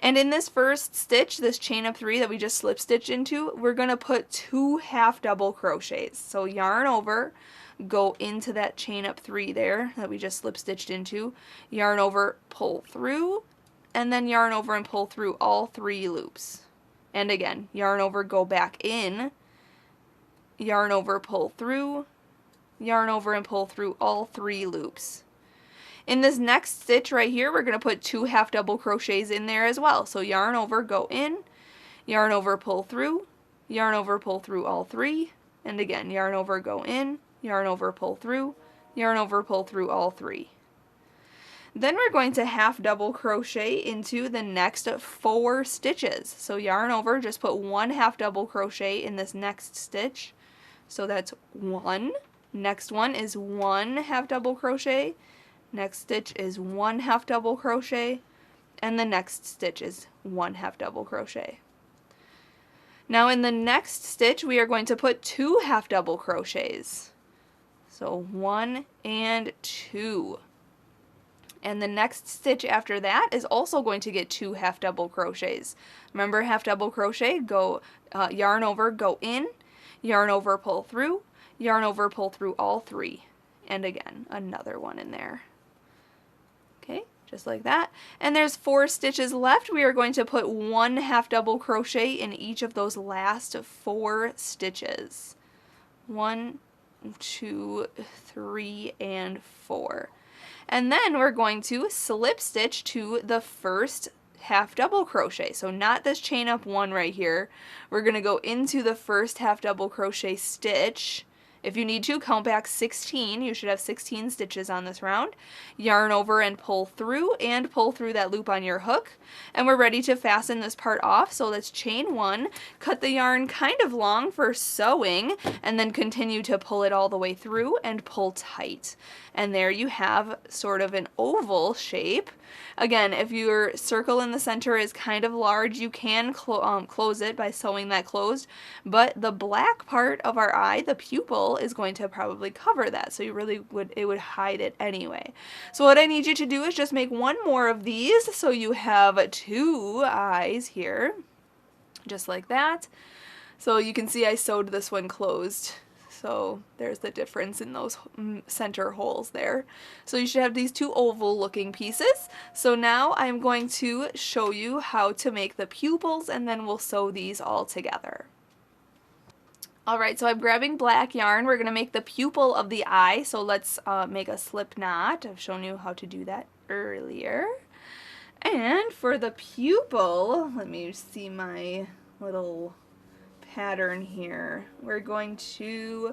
And in this first stitch, this chain up 3 that we just slip stitched into, we're going to put 2 half double crochets. So yarn over, go into that chain up 3 there that we just slip stitched into, yarn over, pull through, and then yarn over and pull through all 3 loops. And again, yarn over, go back in, yarn over, pull through, yarn over and pull through all 3 loops. In this next stitch right here, we're going to put 2 half double crochets in there as well. So yarn over, go in, yarn over, pull through, yarn over, pull through all 3, and again, yarn over, go in, yarn over, pull through, yarn over, pull through all 3. Then we're going to half double crochet into the next 4 stitches. So yarn over, just put 1 half double crochet in this next stitch. So that's 1. Next one is 1 half double crochet. Next stitch is 1 half double crochet. And the next stitch is 1 half double crochet. Now in the next stitch, we are going to put 2 half double crochets. So 1 and 2. And the next stitch after that is also going to get 2 half double crochets. Remember, half double crochet, go yarn over, go in, yarn over, pull through, yarn over, pull through all 3. And again, another one in there. Okay, just like that. And there's 4 stitches left. We are going to put 1 half double crochet in each of those last 4 stitches. 1, 2, 3, and 4. And then we're going to slip stitch to the first half double crochet. So not this chain up 1 right here. We're going to go into the first half double crochet stitch. If you need to, count back 16. You should have 16 stitches on this round. Yarn over and pull through that loop on your hook. And we're ready to fasten this part off. So let's chain 1, cut the yarn kind of long for sewing, and then continue to pull it all the way through and pull tight. And there you have sort of an oval shape. Again, if your circle in the center is kind of large, you can close it by sewing that closed, but the black part of our eye, the pupil, is going to probably cover that, so it would hide it anyway. So what I need you to do is just make 1 more of these, so you have 2 eyes here, just like that. So you can see I sewed this one closed. So there's the difference in those center holes there. So you should have these 2 oval looking pieces. So now I'm going to show you how to make the pupils, and then we'll sew these all together. Alright, so I'm grabbing black yarn. We're going to make the pupil of the eye. So let's make a slip knot. I've shown you how to do that earlier. And for the pupil, let me see my little pattern here. We're going to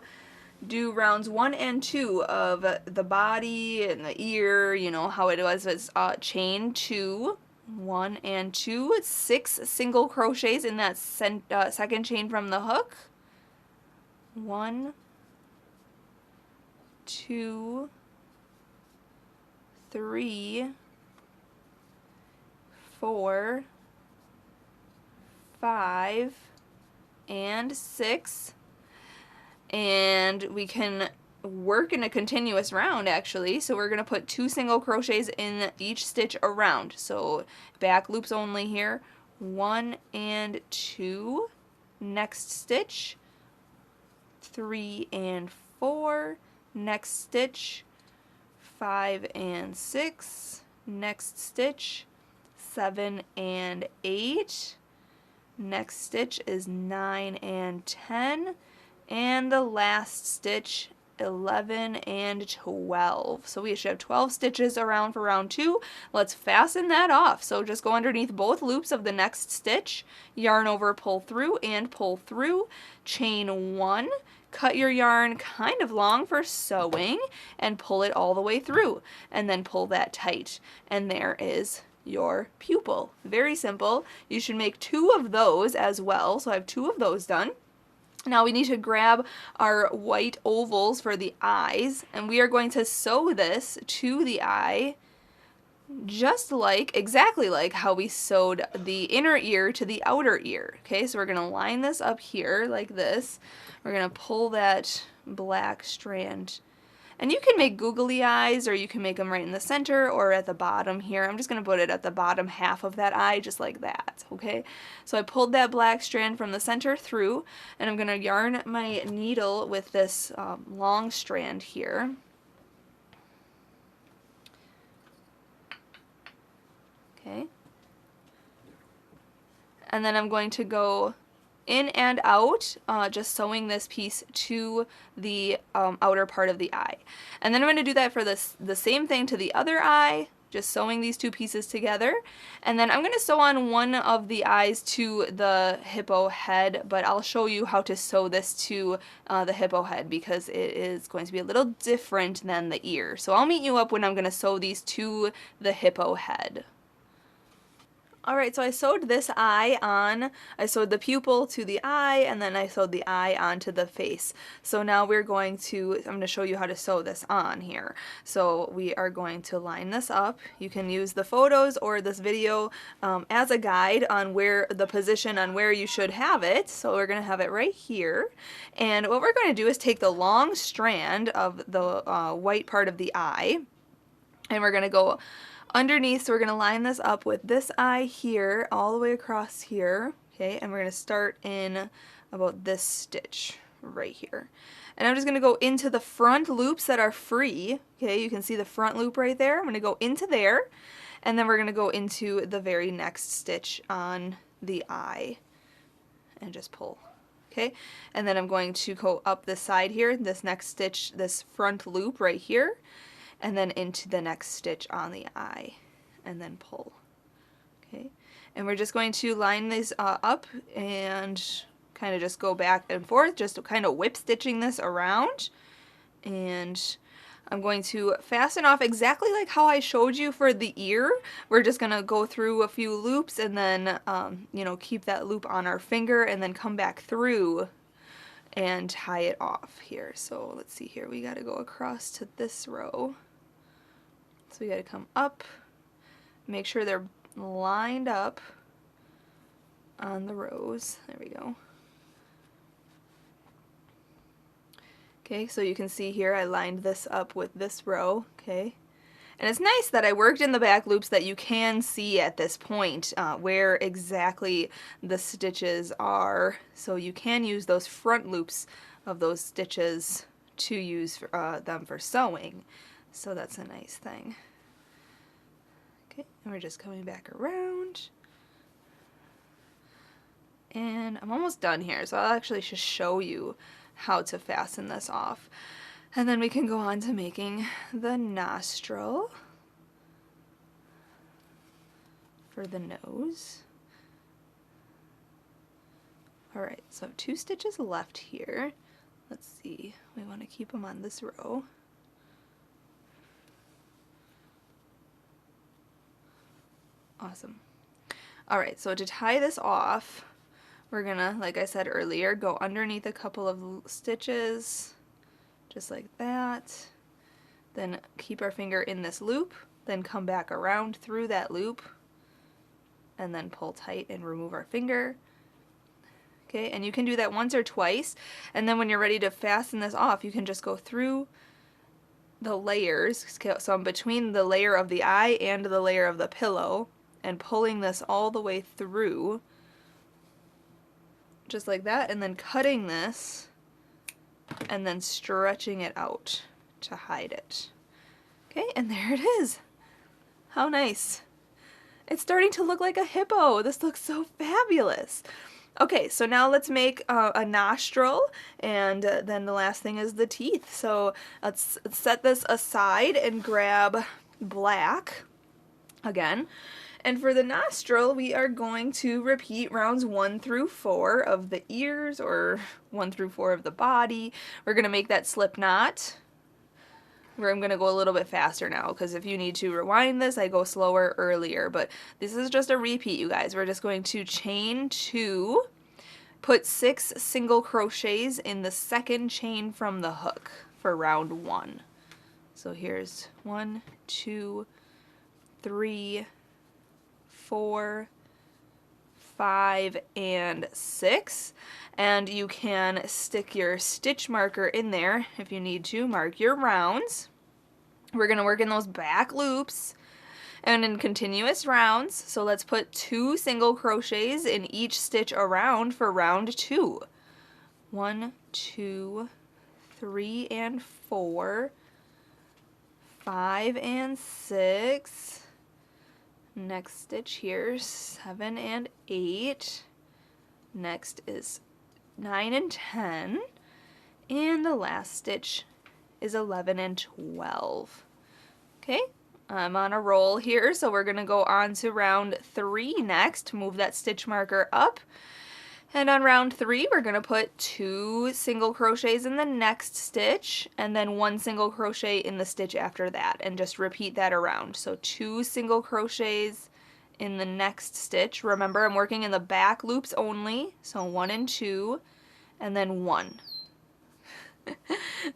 do rounds 1 and 2 of the body and the ear, you know how it was chain 2, 1 and 2, 6 single crochets in that second chain from the hook. 1, 2, 3, 4, 5, and 6, and we can work in a continuous round actually, so we're going to put 2 single crochets in each stitch around. So back loops only here, 1 and 2, next stitch, 3 and 4, next stitch, 5 and 6, next stitch, 7 and 8, next stitch is 9 and 10, and the last stitch 11, and 12. So we should have 12 stitches around for round 2. Let's fasten that off. So just go underneath both loops of the next stitch, yarn over, pull through, and pull through, chain 1, cut your yarn kind of long for sewing, and pull it all the way through, and then pull that tight. And there is your pupil. Very simple. You should make 2 of those as well. So I have 2 of those done. Now we need to grab our white ovals for the eyes, and we are going to sew this to the eye just like, exactly like how we sewed the inner ear to the outer ear. Okay, so we're going to line this up here like this. We're going to pull that black strand. And you can make googly eyes, or you can make them right in the center or at the bottom here. I'm just going to put it at the bottom half of that eye, just like that, okay? So I pulled that black strand from the center through, and I'm going to yarn my needle with this long strand here. Okay. And then I'm going to go in and out, just sewing this piece to the outer part of the eye. And then I'm going to do that for the same thing to the other eye, just sewing these 2 pieces together. And then I'm going to sew on one of the eyes to the hippo head, but I'll show you how to sew this to the hippo head because it is going to be a little different than the ear. So I'll meet you up when I'm going to sew these to the hippo head. Alright, so I sewed this eye on. I sewed the pupil to the eye, and then I sewed the eye onto the face. So now I'm going to show you how to sew this on here. So we are going to line this up. You can use the photos or this video as a guide on where the position on where you should have it. So we're going to have it right here. And what we're going to do is take the long strand of the white part of the eye, and we're going to go underneath. So we're going to line this up with this eye here all the way across here, okay, and we're going to start in about this stitch right here. And I'm just going to go into the front loops that are free, okay, you can see the front loop right there. I'm going to go into there, and then we're going to go into the very next stitch on the eye and just pull, okay, and then I'm going to go up this side here, this next stitch, this front loop right here, and then into the next stitch on the eye, and then pull, okay, and we're just going to line these up and kind of just go back and forth, just kind of whip stitching this around, and I'm going to fasten off exactly like how I showed you for the ear. We're just going to go through a few loops and then you know, keep that loop on our finger and then come back through and tie it off here. So let's see here, we got to go across to this row. So we got to come up, make sure they're lined up on the rows. There we go. Okay, so you can see here I lined this up with this row, okay. And it's nice that I worked in the back loops that you can see at this point where exactly the stitches are. So you can use those front loops of those stitches to use them for sewing. So that's a nice thing. Okay, and we're just coming back around. And I'm almost done here, so I'll actually just show you how to fasten this off. And then we can go on to making the nostril for the nose. Alright, so 2 stitches left here. Let's see, we want to keep them on this row. Awesome. Alright, so to tie this off, we're gonna, like I said earlier, go underneath a couple of stitches, just like that. Then keep our finger in this loop, then come back around through that loop, and then pull tight and remove our finger. Okay, and you can do that once or twice, and then when you're ready to fasten this off, you can just go through the layers, so I'm between the layer of the eye and the layer of the pillow, and pulling this all the way through, just like that, and then cutting this, and then stretching it out to hide it. Okay, and there it is. How nice. It's starting to look like a hippo. This looks so fabulous. Okay, so now let's make a nostril, and then the last thing is the teeth. So let's set this aside and grab black again. And for the nostril, we are going to repeat rounds 1 through 4 of the ears, or 1 through 4 of the body. We're going to make that slip knot, where I'm going to go a little bit faster now, because if you need to rewind this, I go slower earlier. But this is just a repeat, you guys. We're just going to chain 2, put 6 single crochets in the second chain from the hook for round 1. So here's 1, 2, 3, 4, 5, and 6. And you can stick your stitch marker in there if you need to. Mark your rounds. We're going to work in those back loops and in continuous rounds. So let's put 2 single crochets in each stitch around for round 2. 1, 2, 3, and 4, 5 and 6. Next stitch here, 7 and 8. Next is 9 and 10. And the last stitch is 11 and 12. Okay, I'm on a roll here, so we're going to go on to round 3 next. Move that stitch marker up. And on round 3, we're going to put 2 single crochets in the next stitch, and then 1 single crochet in the stitch after that, and just repeat that around. So 2 single crochets in the next stitch. Remember, I'm working in the back loops only, so 1 and 2, and then 1.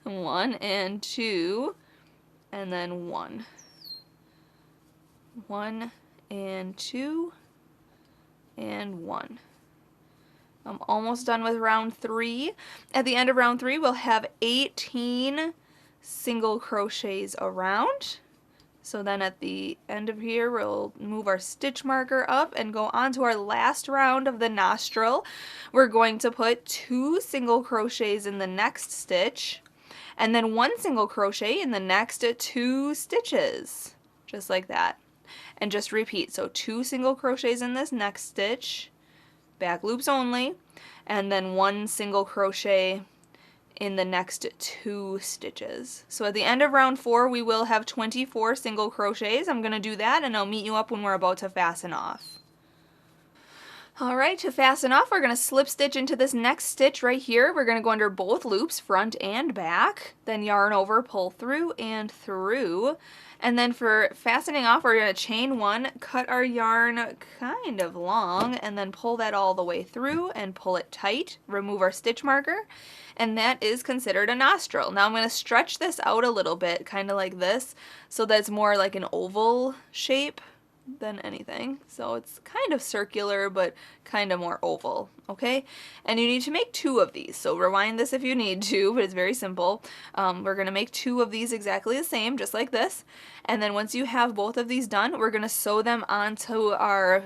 1 and 2, and then 1. 1 and 2, and 1. I'm almost done with round 3. At the end of round 3, we'll have 18 single crochets around. So then at the end of here, we'll move our stitch marker up and go on to our last round of the nostril. We're going to put 2 single crochets in the next stitch, and then 1 single crochet in the next 2 stitches, just like that. And just repeat. So 2 single crochets in this next stitch, back loops only, and then 1 single crochet in the next 2 stitches. So at the end of round 4, we will have 24 single crochets. I'm going to do that, and I'll meet you up when we're about to fasten off. Alright, to fasten off, we're going to slip stitch into this next stitch right here. We're going to go under both loops, front and back, then yarn over, pull through and through. And then for fastening off, we're going to chain 1, cut our yarn kind of long, and then pull that all the way through and pull it tight, remove our stitch marker, and that is considered a nostril. Now I'm going to stretch this out a little bit, kind of like this, so that it's more like an oval shape than anything. So it's kind of circular, but kind of more oval, okay? And you need to make 2 of these. So rewind this if you need to, but it's very simple. We're going to make 2 of these exactly the same, just like this. And then once you have both of these done, we're going to sew them onto our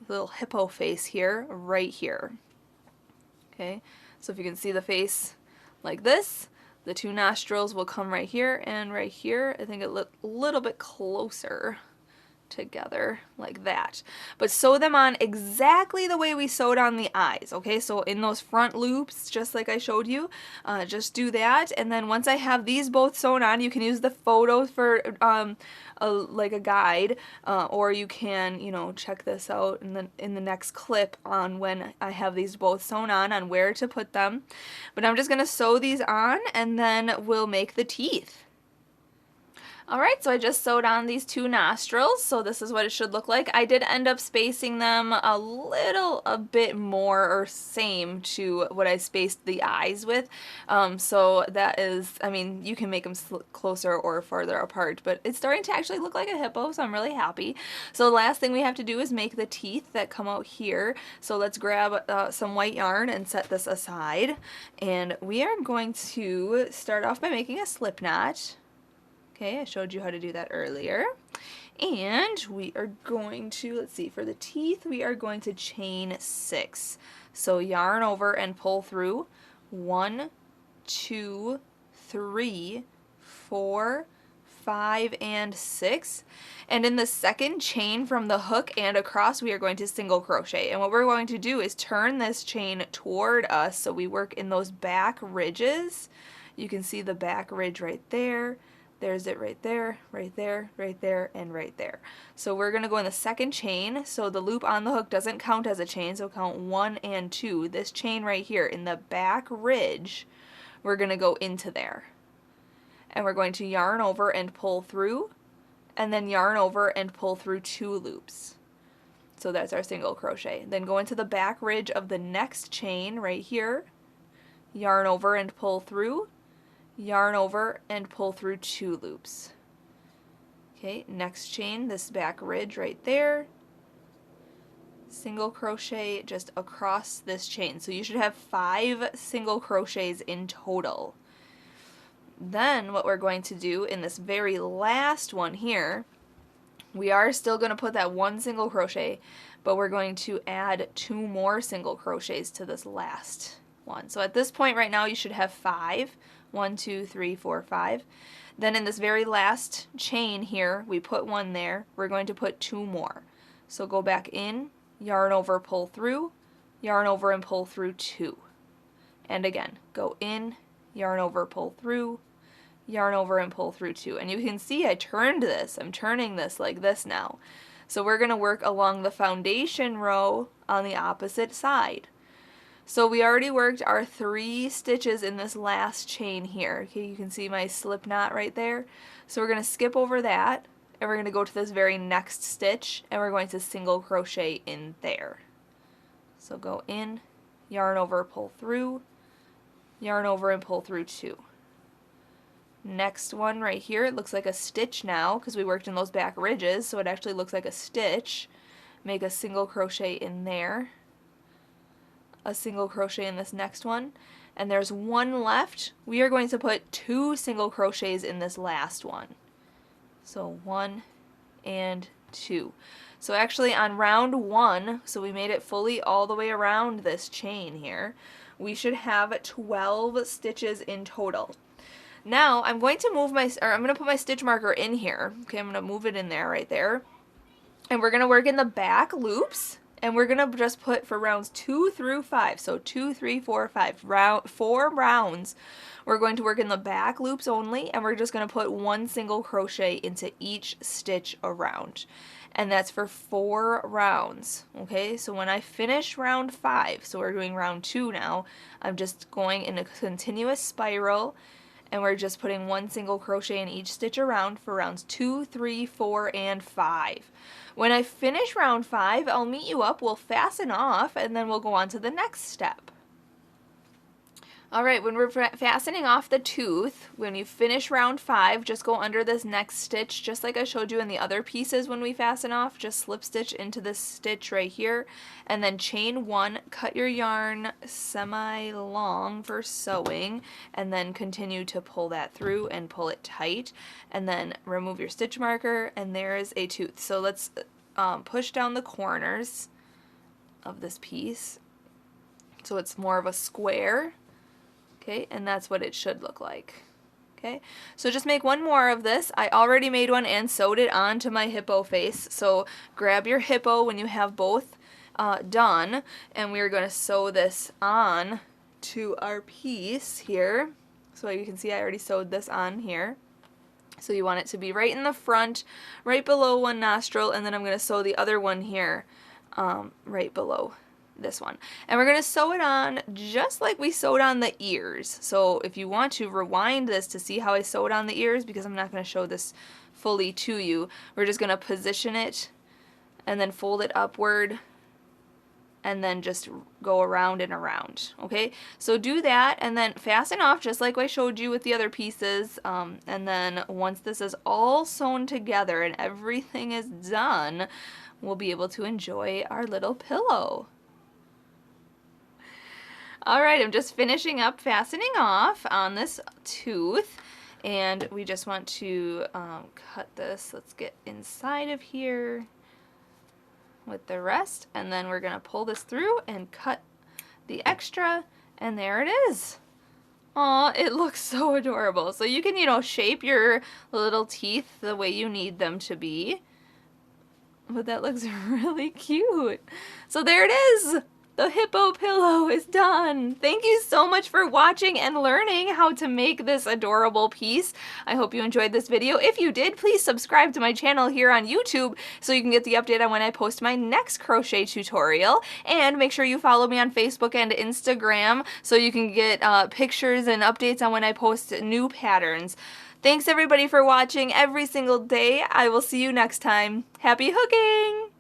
little hippo face here, right here. Okay, so if you can see the face like this, the 2 nostrils will come right here and right here. I think it look a little bit closer together like that, but sew them on exactly the way we sewed on the eyes. Okay, so in those front loops, just like I showed you, just do that. And then once I have these both sewn on, you can use the photo for like a guide, or you can, you know, check this out in the next clip on when I have these both sewn on where to put them. But I'm just gonna sew these on, and then we'll make the teeth. Alright, so I just sewed on these 2 nostrils, so this is what it should look like. I did end up spacing them a bit more, or same to what I spaced the eyes with. So that is, I mean, you can make them closer or farther apart, but it's starting to actually look like a hippo, so I'm really happy. So the last thing we have to do is make the teeth that come out here. So let's grab some white yarn and set this aside. And we are going to start off by making a slip knot. Okay, I showed you how to do that earlier. And we are going to, let's see, for the teeth, we are going to chain 6. So yarn over and pull through 1, 2, 3, 4, 5, and 6. And in the second chain from the hook and across, we are going to single crochet. And what we're going to do is turn this chain toward us so we work in those back ridges. You can see the back ridge right there. There's it right there, right there, right there, and right there. So we're going to go in the second chain. So the loop on the hook doesn't count as a chain, so count 1 and 2. This chain right here in the back ridge, we're going to go into there. And we're going to yarn over and pull through, and then yarn over and pull through 2 loops. So that's our single crochet. Then go into the back ridge of the next chain right here, yarn over and pull through, yarn over and pull through 2 loops. Okay, next chain, this back ridge right there, single crochet just across this chain. So you should have 5 single crochets in total. Then what we're going to do in this very last one here, we are still going to put that 1 single crochet, but we're going to add 2 more single crochets to this last one. So at this point right now you should have 5. 1, 2, 3, 4, 5. Then in this very last chain here, we put 1 there. We're going to put 2 more. So go back in, yarn over, pull through, yarn over and pull through 2. And again, go in, yarn over, pull through, yarn over and pull through 2. And you can see I turned this. I'm turning this like this now. So we're going to work along the foundation row on the opposite side. So we already worked our 3 stitches in this last chain here. Okay, you can see my slip knot right there. So we're going to skip over that, and we're going to go to this very next stitch, and we're going to single crochet in there. So go in, yarn over, pull through, yarn over and pull through 2. Next one right here, it looks like a stitch now because we worked in those back ridges, so it actually looks like a stitch. Make a single crochet in there, a single crochet in this next one, and there's 1 left. We are going to put 2 single crochets in this last one. So 1 and 2. So actually on round 1, so we made it fully all the way around this chain here, we should have 12 stitches in total. Now I'm going to put my stitch marker in here. Okay, I'm going to move it in there right there. And we're going to work in the back loops, and we're going to just put for rounds 2 through 5. So 2, 3, 4, 5. 4 rounds. We're going to work in the back loops only, and we're just going to put 1 single crochet into each stitch around. And that's for 4 rounds. Okay, so when I finish round 5, so we're doing round 2 now, I'm just going in a continuous spiral, and we're just putting 1 single crochet in each stitch around for rounds 2, 3, 4, and 5. When I finish round 5, I'll meet you up, we'll fasten off, and then we'll go on to the next step. Alright, when we're fastening off the tooth, when you finish round 5, just go under this next stitch, just like I showed you in the other pieces when we fasten off. Just slip stitch into this stitch right here, and then chain 1, cut your yarn semi-long for sewing, and then continue to pull that through and pull it tight, and then remove your stitch marker, and there is a tooth. So let's push down the corners of this piece so it's more of a square. Okay, and that's what it should look like. Okay, so just make 1 more of this. I already made one and sewed it onto my hippo face. So grab your hippo when you have both done, and we're going to sew this on to our piece here. So you can see I already sewed this on here. So you want it to be right in the front, right below one nostril, and then I'm going to sew the other one here right below this one. And we're going to sew it on just like we sewed on the ears. So if you want to rewind this to see how I sewed on the ears, because I'm not going to show this fully to you, we're just going to position it and then fold it upward and then just go around and around. Okay, so do that and then fasten off just like I showed you with the other pieces, and then once this is all sewn together and everything is done, we'll be able to enjoy our little pillow. Alright, I'm just finishing up fastening off on this tooth, and we just want to cut this. Let's get inside of here with the rest, and then we're going to pull this through and cut the extra, and there it is. Aw, it looks so adorable. So you can, you know, shape your little teeth the way you need them to be. But that looks really cute. So there it is! The hippo pillow is done! Thank you so much for watching and learning how to make this adorable piece. I hope you enjoyed this video. If you did, please subscribe to my channel here on YouTube so you can get the update on when I post my next crochet tutorial. And make sure you follow me on Facebook and Instagram so you can get pictures and updates on when I post new patterns. Thanks everybody for watching every single day. I will see you next time. Happy hooking!